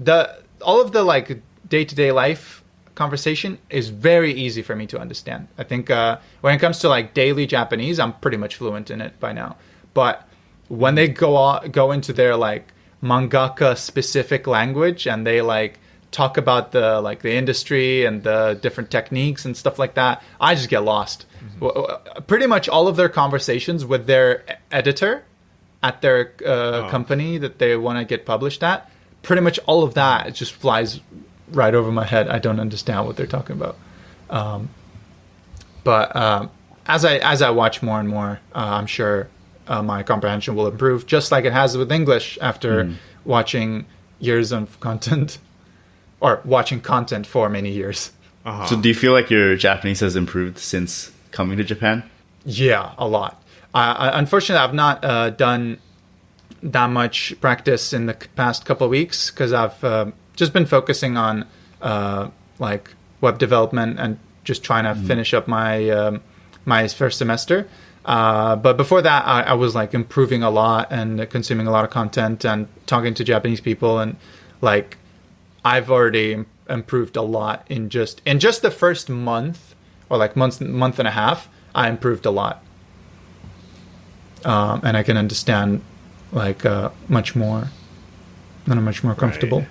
All of the like day-to-day life conversation is very easy for me to understand. I think when it comes to like daily Japanese, I'm pretty much fluent in it by now. But when they go into their like mangaka specific language and they like talk about the industry and the different techniques and stuff like that, I just get lost. Pretty much all of their conversations with their editor at their company that they want to get published at, pretty much all of that, it just flies right over my head. I don't understand what they're talking about. But as I watch more and more, I'm sure my comprehension will improve, just like it has with English after watching years of content, or watching content for many years. So do you feel like your Japanese has improved since coming to Japan? Yeah, a lot. Unfortunately, I've not done that much practice in the past couple of weeks because I've just been focusing on like web development and just trying to finish up my my first semester. But before that, I was like improving a lot and consuming a lot of content and talking to Japanese people, and like I've already improved a lot in just the first month or like month and a half. I improved a lot, and I can understand like much more, and I'm much more comfortable. Right.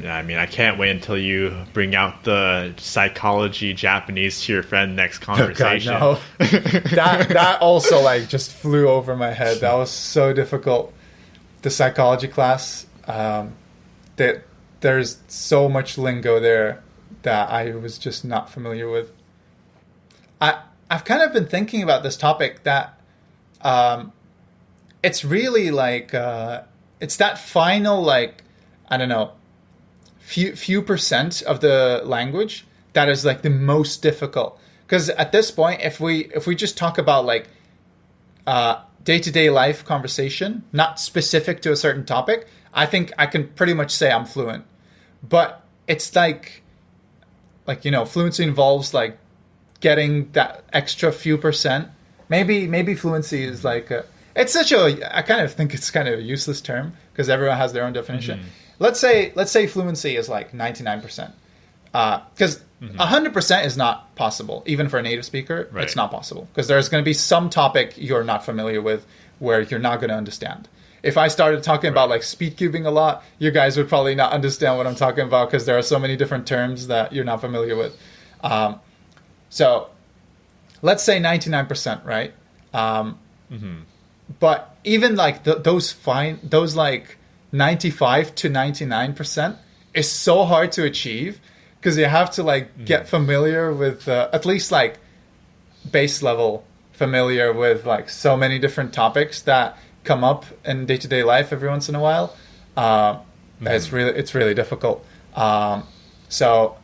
Yeah, I mean, I can't wait until you bring out the psychology Japanese to your friend next conversation. Oh, God, no. that also like just flew over my head. That was so difficult. The psychology class, there's so much lingo there that I was just not familiar with. I've kind of been thinking about this topic that it's really like it's that final like, I don't know, few percent of the language that is like the most difficult. Because at this point, if we just talk about like day-to-day life conversation, not specific to a certain topic, I think I can pretty much say I'm fluent. But it's like fluency involves like getting that extra few percent. Maybe fluency is like it's such a, I kind of think it's kind of a useless term because everyone has their own definition. Let's say fluency is like 99%, because 100% is not possible. Even for a native speaker, Right. It's not possible because there's going to be some topic you're not familiar with where you're not going to understand. If I started talking about like speed cubing a lot, you guys would probably not understand what I'm talking about because there are so many different terms that you're not familiar with. So let's say 99%, right? But even like those like 95 to 99% is so hard to achieve because you have to like get familiar with at least like base level familiar with like so many different topics that come up in day-to-day life every once in a while. It's really difficult. So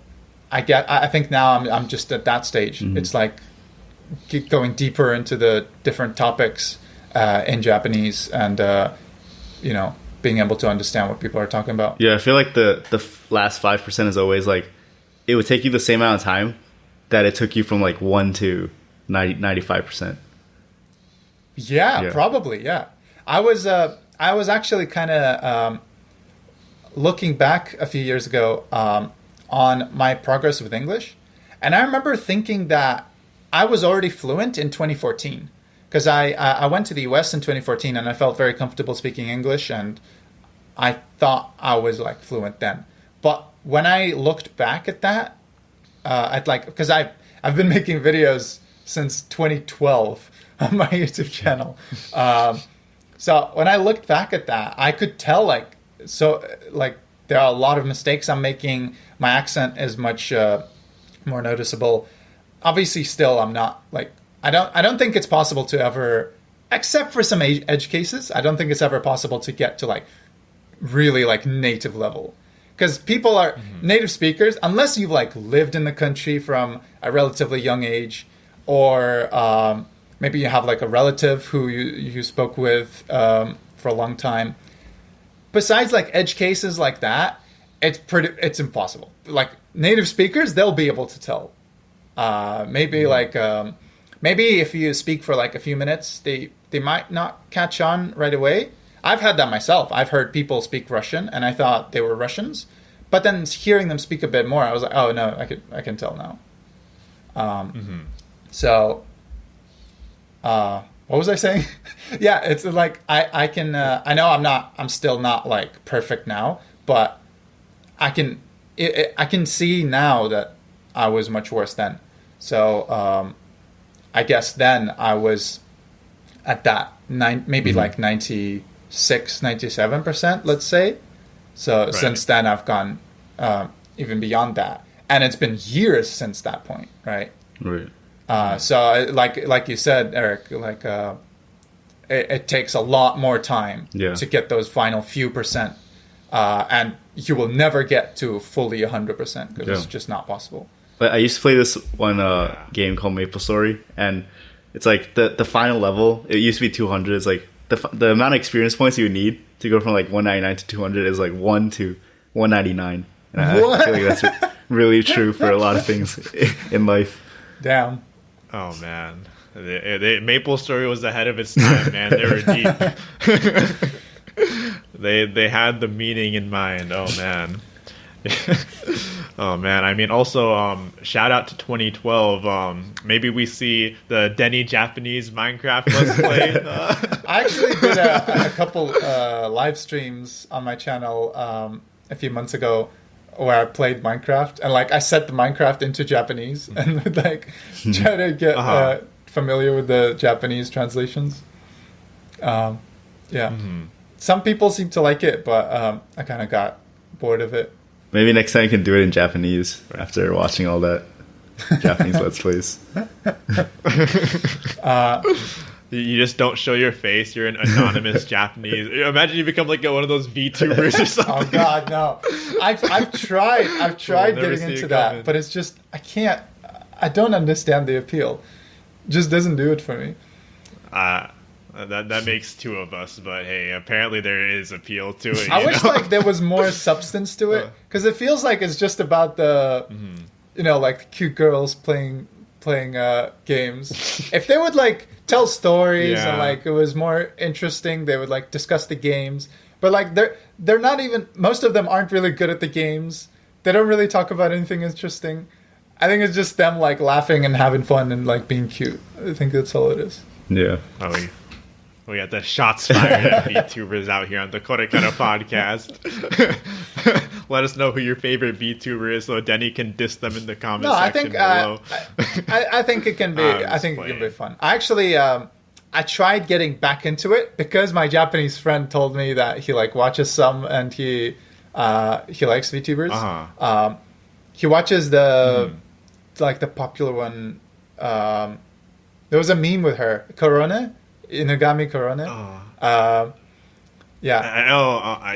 I think now I'm just at that stage. It's like going deeper into the different topics in Japanese, and being able to understand what people are talking about. Yeah, I feel like the last 5% is always like, it would take you the same amount of time that it took you from like 1 to 95%. Yeah, probably. Yeah, I was actually kind of looking back a few years ago on my progress with English, and I remember thinking that I was already fluent in 2014 because I went to the US in 2014 and I felt very comfortable speaking English, and I thought I was like fluent then. But when I looked back at that, because I've been making videos since 2012 on my YouTube channel. So when I looked back at that, I could tell there are a lot of mistakes I'm making. My accent is much more noticeable. Obviously, still I'm not like I don't think it's possible to ever, except for some edge cases. I don't think it's ever possible to get to like really like native level, because people are native speakers unless you've like lived in the country from a relatively young age, or maybe you have like a relative who you spoke with for a long time. Besides like edge cases like that, it's impossible. Like native speakers, they'll be able to tell. Maybe if you speak for like a few minutes, they might not catch on right away. I've had that myself. I've heard people speak Russian and I thought they were Russians, but then hearing them speak a bit more, I was like, oh no, I can tell now. So, what was I saying? Yeah, it's like I can. I know I'm still not like perfect now, but I can see now that I was much worse then. So I guess then I was at that like 96, 97%, let's say. So right. Since then I've gone even beyond that, and it's been years since that point, right? Right. So like you said, Eric, like it takes a lot more time to get those final few percent, and you will never get to fully 100% because it's just not possible. I used to play this one game called Maple Story, and it's like the final level. It used to be 200. It's like the amount of experience points you would need to go from like 199 to 200 is like 1 to 199. And I feel like that's really true for a lot of things in life. Damn. Oh man, Maple Story was ahead of its time, man. They were deep. They had the meaning in mind. Oh man. Oh man, I mean, also shout out to 2012. Maybe we see the Deni Japanese Minecraft Let's Play. I actually did a couple live streams on my channel a few months ago where I played Minecraft, and like I set the Minecraft into Japanese and would like try to get familiar with the Japanese translations. Some people seem to like it, but I kind of got bored of it. Maybe next time you can do it in Japanese after watching all that Japanese Let's Plays. You just don't show your face. You're an anonymous Japanese. Imagine you become like one of those VTubers or something. Oh God, no! I've tried getting into that, but it's just I can't. I don't understand the appeal. It just doesn't do it for me. That makes two of us, but hey, apparently there is appeal to it. I wish like there was more substance to it, because it feels like it's just about the, like the cute girls playing games. If they would like tell stories and like it was more interesting, they would like discuss the games. But like they're not even. Most of them aren't really good at the games. They don't really talk about anything interesting. I think it's just them like laughing and having fun and like being cute. I think that's all it is. Yeah. We got the shots fired at VTubers out here on the KoreKara podcast. Let us know who your favorite VTuber is, so Deni can diss them in the comments section below. I think it can be. I think it can be fun. I actually, I tried getting back into it because my Japanese friend told me that he like watches some and he likes VTubers. He watches the like the popular one. There was a meme with her, Korone. Inagami Korone.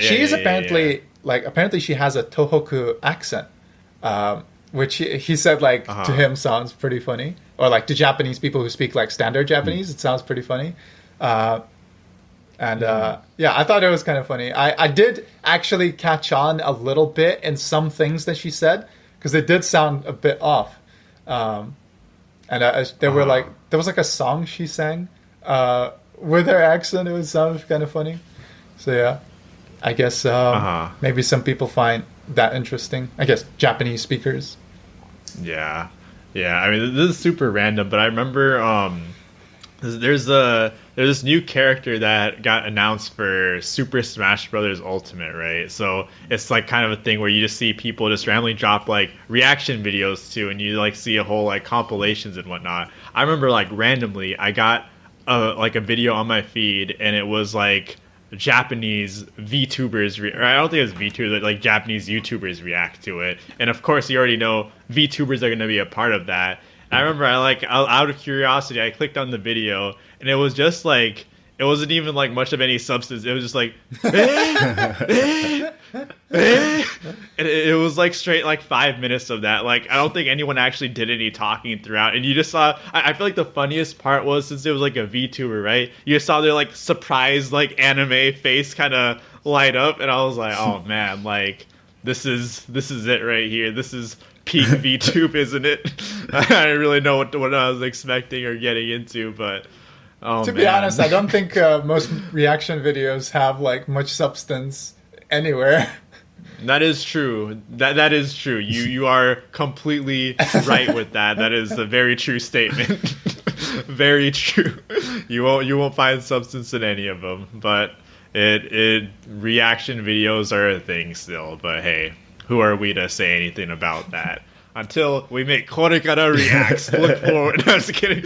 She is apparently like she has a Tohoku accent, which he said like to him sounds pretty funny, or like to Japanese people who speak like standard Japanese, it sounds pretty funny. Yeah, I thought it was kind of funny. I did actually catch on a little bit in some things that she said because it did sound a bit off. There was like a song she sang with her accent. It would sound kind of funny. So yeah, I guess maybe some people find that interesting. I guess Japanese speakers. Yeah. I mean, this is super random, but I remember there's this new character that got announced for Super Smash Bros. Ultimate, right? So it's like kind of a thing where you just see people just randomly drop like reaction videos to, and you like see a whole like compilations and whatnot. I remember like randomly I got a video on my feed, and it was like Japanese VTubers, or I don't think it was VTubers, but like Japanese YouTubers react to it. And of course, you already know VTubers are going to be a part of that. I remember out of curiosity, I clicked on the video, and it was just like, it wasn't even like much of any substance. It was just like, and it was like straight like 5 minutes of that. Like, I don't think anyone actually did any talking throughout. And you just saw, I feel like the funniest part was, since it was like a VTuber, right? You just saw their like surprised like anime face kind of light up, and I was like, oh man, like this is it right here. This is peak VTube, isn't it? I didn't really know what I was expecting or getting into, but to be honest, I don't think most reaction videos have like much substance anywhere. That is true. That is true. You are completely right with that. That is a very true statement. Very true. You won't find substance in any of them, but reaction videos are a thing still. But hey, who are we to say anything about that? Until we make KoreKara reacts. Look forward. No, I was kidding.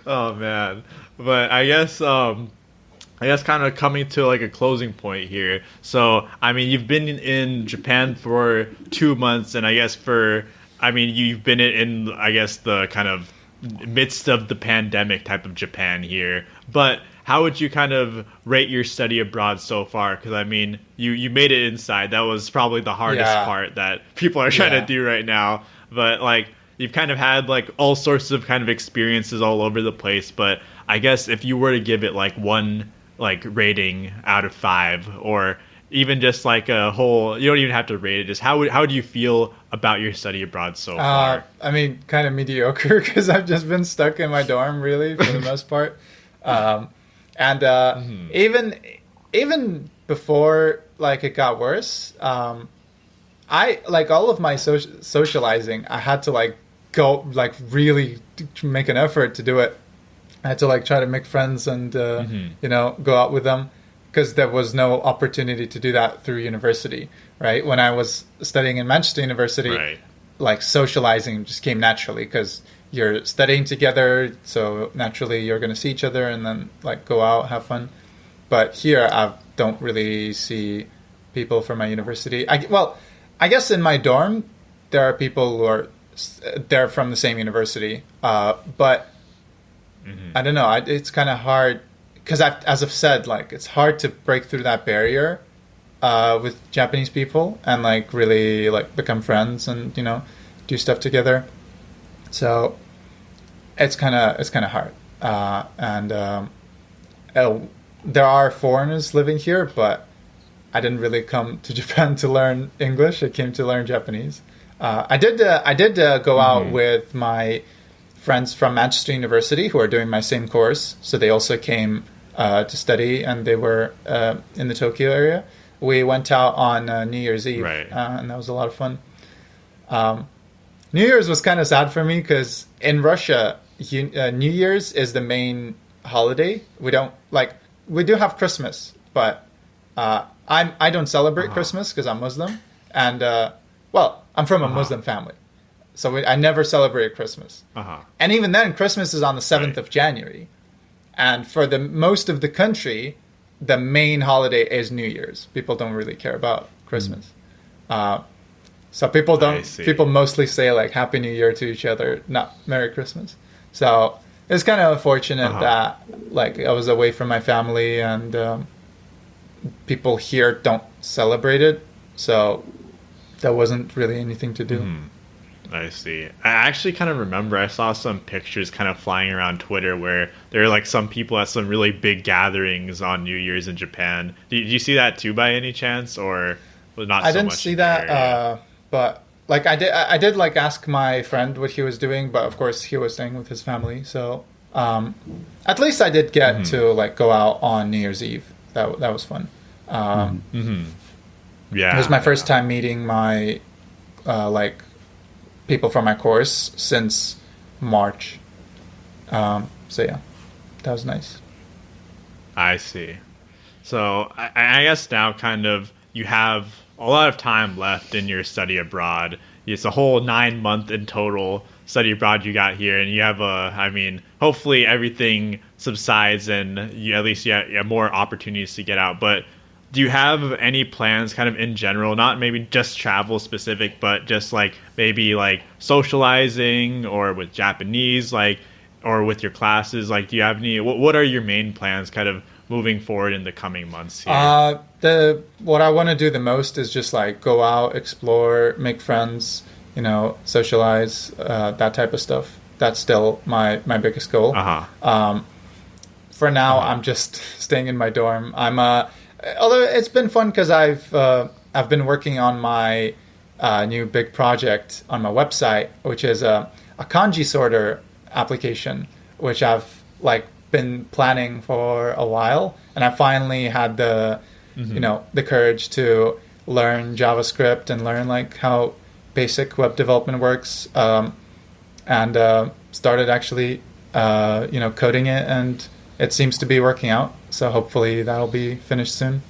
Oh man. But I guess kind of coming to like a closing point here. So, I mean, you've been in Japan for 2 months, and I guess you've been in I guess the kind of midst of the pandemic type of Japan here. But how would you kind of rate your study abroad so far? Because I mean, you made it inside. That was probably the hardest part that people are trying to do right now. But like, you've kind of had like all sorts of kind of experiences all over the place. But I guess if you were to give it like one like rating out of 5, or even just like a whole, you don't even have to rate it, just how do you feel about your study abroad so far? I mean, kind of mediocre, because I've just been stuck in my dorm really for the most part. Even before like it got worse, I like all of my socializing, I had to like go like really make an effort to do it. I had to like try to make friends and go out with them, because there was no opportunity to do that through university, right? When I was studying in Manchester University, like socializing just came naturally, because you're studying together, so naturally you're going to see each other and then like go out, have fun. But here I don't really see people from my university. I guess in my dorm there are people who are they're from the same university, but I don't know. It's kind of hard, because as I've said, like it's hard to break through that barrier with Japanese people and like really like become friends and do stuff together. So it's kind of hard, there are foreigners living here, but I didn't really come to Japan to learn English. I came to learn Japanese. I did go out with my friends from Manchester University who are doing my same course, so they also came to study, and they were in the Tokyo area. We went out on New Year's Eve, and that was a lot of fun. New Year's was kind of sad for me, because in Russia, New Year's is the main holiday. We do have Christmas, but I don't celebrate Christmas because I'm Muslim, and I'm from a Muslim family, so I never celebrated Christmas. And even then, Christmas is on the 7th of January, and for the most of the country, the main holiday is New Year's. People don't really care about Christmas. So people mostly say like Happy New Year to each other, not Merry Christmas. So it's kind of unfortunate that like I was away from my family, and people here don't celebrate it. So there wasn't really anything to do. I see. I actually kind of remember I saw some pictures kind of flying around Twitter where there are like some people at some really big gatherings on New Year's in Japan. Did you see that too by any chance, or was not? I so didn't much see in the that, area? but like I did like ask my friend what he was doing, but of course he was staying with his family. So at least I did get to like go out on New Year's Eve. That was fun. Yeah, It was my first time meeting my like people from my course since March. So yeah, that was nice. I see. So I guess now kind of you have a lot of time left in your study abroad. It's a whole 9 month in total study abroad you got here, and you have I mean, hopefully everything subsides and you at least you have more opportunities to get out. But do you have any plans kind of in general, not maybe just travel specific, but just like maybe like socializing or with Japanese, like, or with your classes? Like, do you have any, what are your main plans kind of moving forward in the coming months here? What I want to do the most is just like go out, explore, make friends, socialize, that type of stuff. That's still my biggest goal. For now, I'm just staying in my dorm. Although it's been fun because I've been working on my new big project on my website, which is a kanji sorter application, which I've like been planning for a while, and I finally had the the courage to learn JavaScript and learn like how basic web development works, and started actually coding it, and it seems to be working out. So hopefully that'll be finished soon.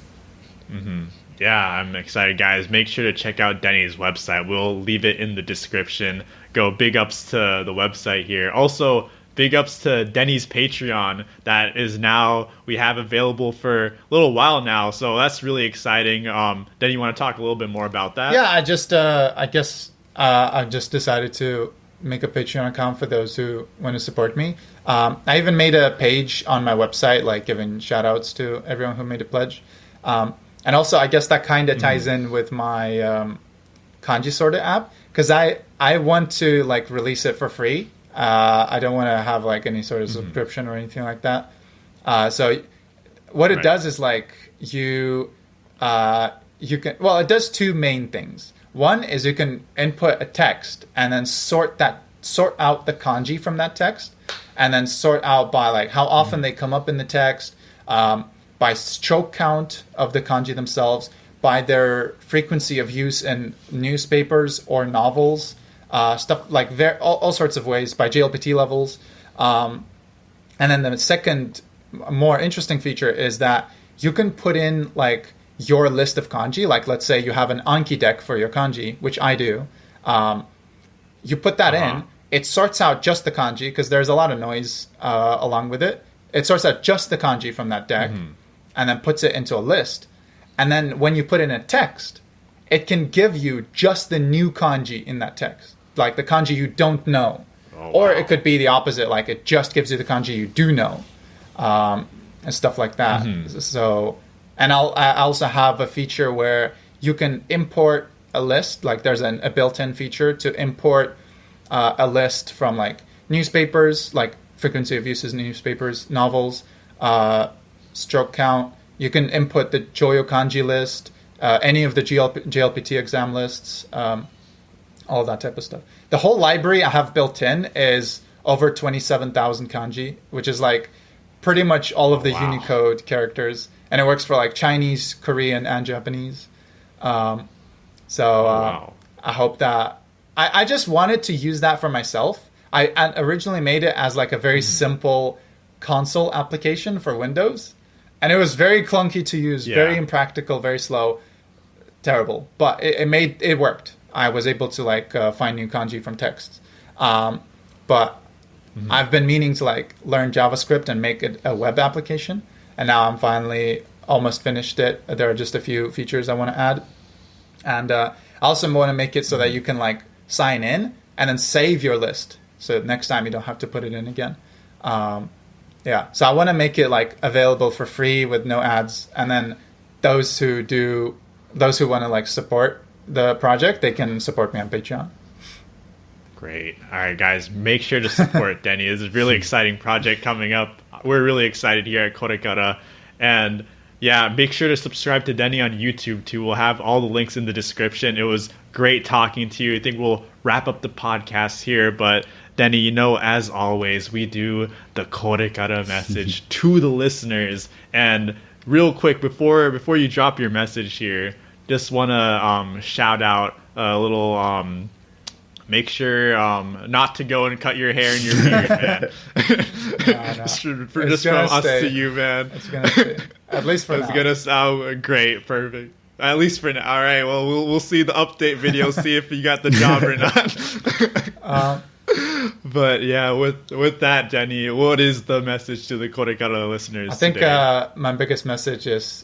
Yeah, I'm excited, guys. Make sure to check out Deni's website. We'll leave it in the description. Go big ups to the website here. Also, big ups to Deni's Patreon that is now we have available for a little while now. So that's really exciting. Deni, you want to talk a little bit more about that? Yeah, I guess I've just decided to make a Patreon account for those who want to support me. I even made a page on my website, like giving shout outs to everyone who made a pledge. And also, I guess that kind of ties in with my Kanji Sorter app, because I want to like release it for free. I don't want to have like any sort of subscription or anything like that. So what it does is like you can, it does two main things. One is you can input a text and then sort out the kanji from that text, and then sort out by like how often they come up in the text, by stroke count of the kanji themselves, by their frequency of use in newspapers or novels, stuff like all sorts of ways, by JLPT levels. And then the second more interesting feature is that you can put in like your list of kanji. Like let's say you have an Anki deck for your kanji, which I do. You put that in, it sorts out just the kanji, because there's a lot of noise along with it. It sorts out just the kanji from that deck, and then puts it into a list. And then when you put in a text, it can give you just the new kanji in that text, like the kanji you don't know. Or it could be the opposite, like it just gives you the kanji you do know, and stuff like that. So, and I also have a feature where you can import a list. Like there's a built-in feature to import a list from like newspapers, like frequency of uses, newspapers, novels, stroke count. You can input the Joyo kanji list, any of the JLPT exam lists, all that type of stuff. The whole library I have built in is over 27,000 kanji, which is like pretty much all of the Unicode characters. And it works for like Chinese, Korean, and Japanese. I hope that... I just wanted to use that for myself. I originally made it as like a very simple console application for Windows. And it was very clunky to use, very impractical, very slow, terrible. But it worked. I was able to like find new kanji from texts. But I've been meaning to like learn JavaScript and make it a web application. And now I'm finally almost finished it. There are just a few features I want to add. And I also want to make it so that you can like sign in and then save your list. So next time you don't have to put it in again. So I want to make it like available for free with no ads. And then those who want to like support the project, they can support me on Patreon. Great. All right, guys, make sure to support Deni. This is a really exciting project coming up. We're really excited here at KoreKara. And yeah, make sure to subscribe to Deni on YouTube too. We'll have all the links in the description. It was great talking to you. I think we'll wrap up the podcast here. But Deni, as always, we do the KoreKara message to the listeners. And real quick, before you drop your message here, just want to shout out a little... make sure not to go and cut your hair and your beard, man. No. just from us to you, man. It's gonna stay. At least for now. It's gonna sound great, perfect. At least for now. All right. Well, we'll see the update video, see if you got the job or not. But yeah, with that, Deni, what is the message to the KoreKara listeners? I think my biggest message is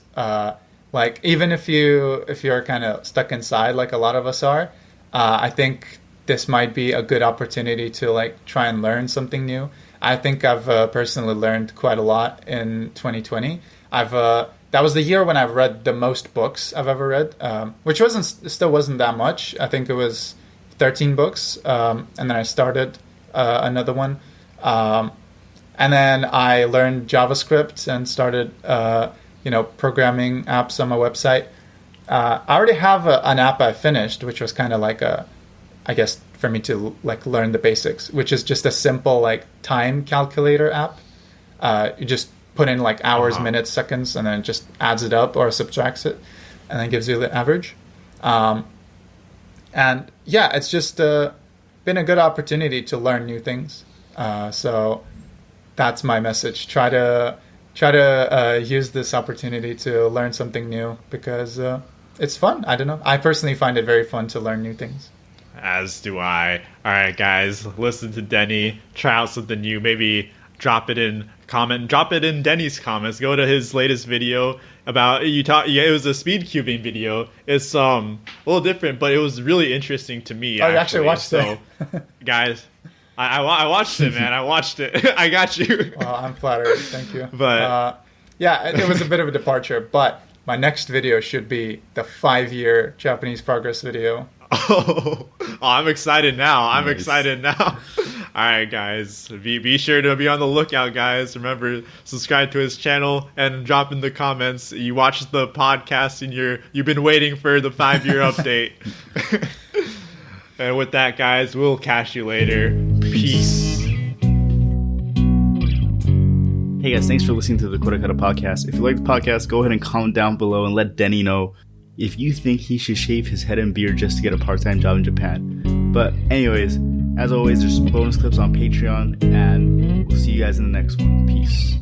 like, even if you're kind of stuck inside, like a lot of us are, I think this might be a good opportunity to like try and learn something new. I think I've personally learned quite a lot in 2020. That was the year when I've read the most books I've ever read, which still wasn't that much. I think it was 13 books, and then I started another one, and then I learned JavaScript and started programming apps on my website. I already have an app I finished, which was kind of like I guess for me to like learn the basics, which is just a simple like time calculator app. You just put in like hours, minutes, seconds, and then it just adds it up or subtracts it, and then gives you the average. And yeah, it's just been a good opportunity to learn new things. So that's my message. Try to use this opportunity to learn something new, because it's fun. I don't know. I personally find it very fun to learn new things. As do I. All right, guys, listen to Deni. Try out something new. Maybe drop it in comment. Drop it in Deni's comments. Go to his latest video about it was a speed cubing video. It's a little different, but it was really interesting to me. Oh, you actually watched it? Guys, I watched it, man. I watched it. I got you. Well, I'm flattered. Thank you. But yeah, it was a bit of a departure, but my next video should be the 5-year Japanese progress video. Oh, I'm excited now. I'm Nice. excited now. All right, guys. Be sure to be on the lookout, guys. Remember, subscribe to his channel and drop in the comments. You watched the podcast and you've been waiting for the 5-year update. And with that, guys, we'll catch you later. Peace. Hey guys, thanks for listening to the KoreKara podcast. If you like the podcast, go ahead and comment down below and let Deni know if you think he should shave his head and beard just to get a part-time job in Japan. But anyways, as always, there's bonus clips on Patreon, and we'll see you guys in the next one. Peace.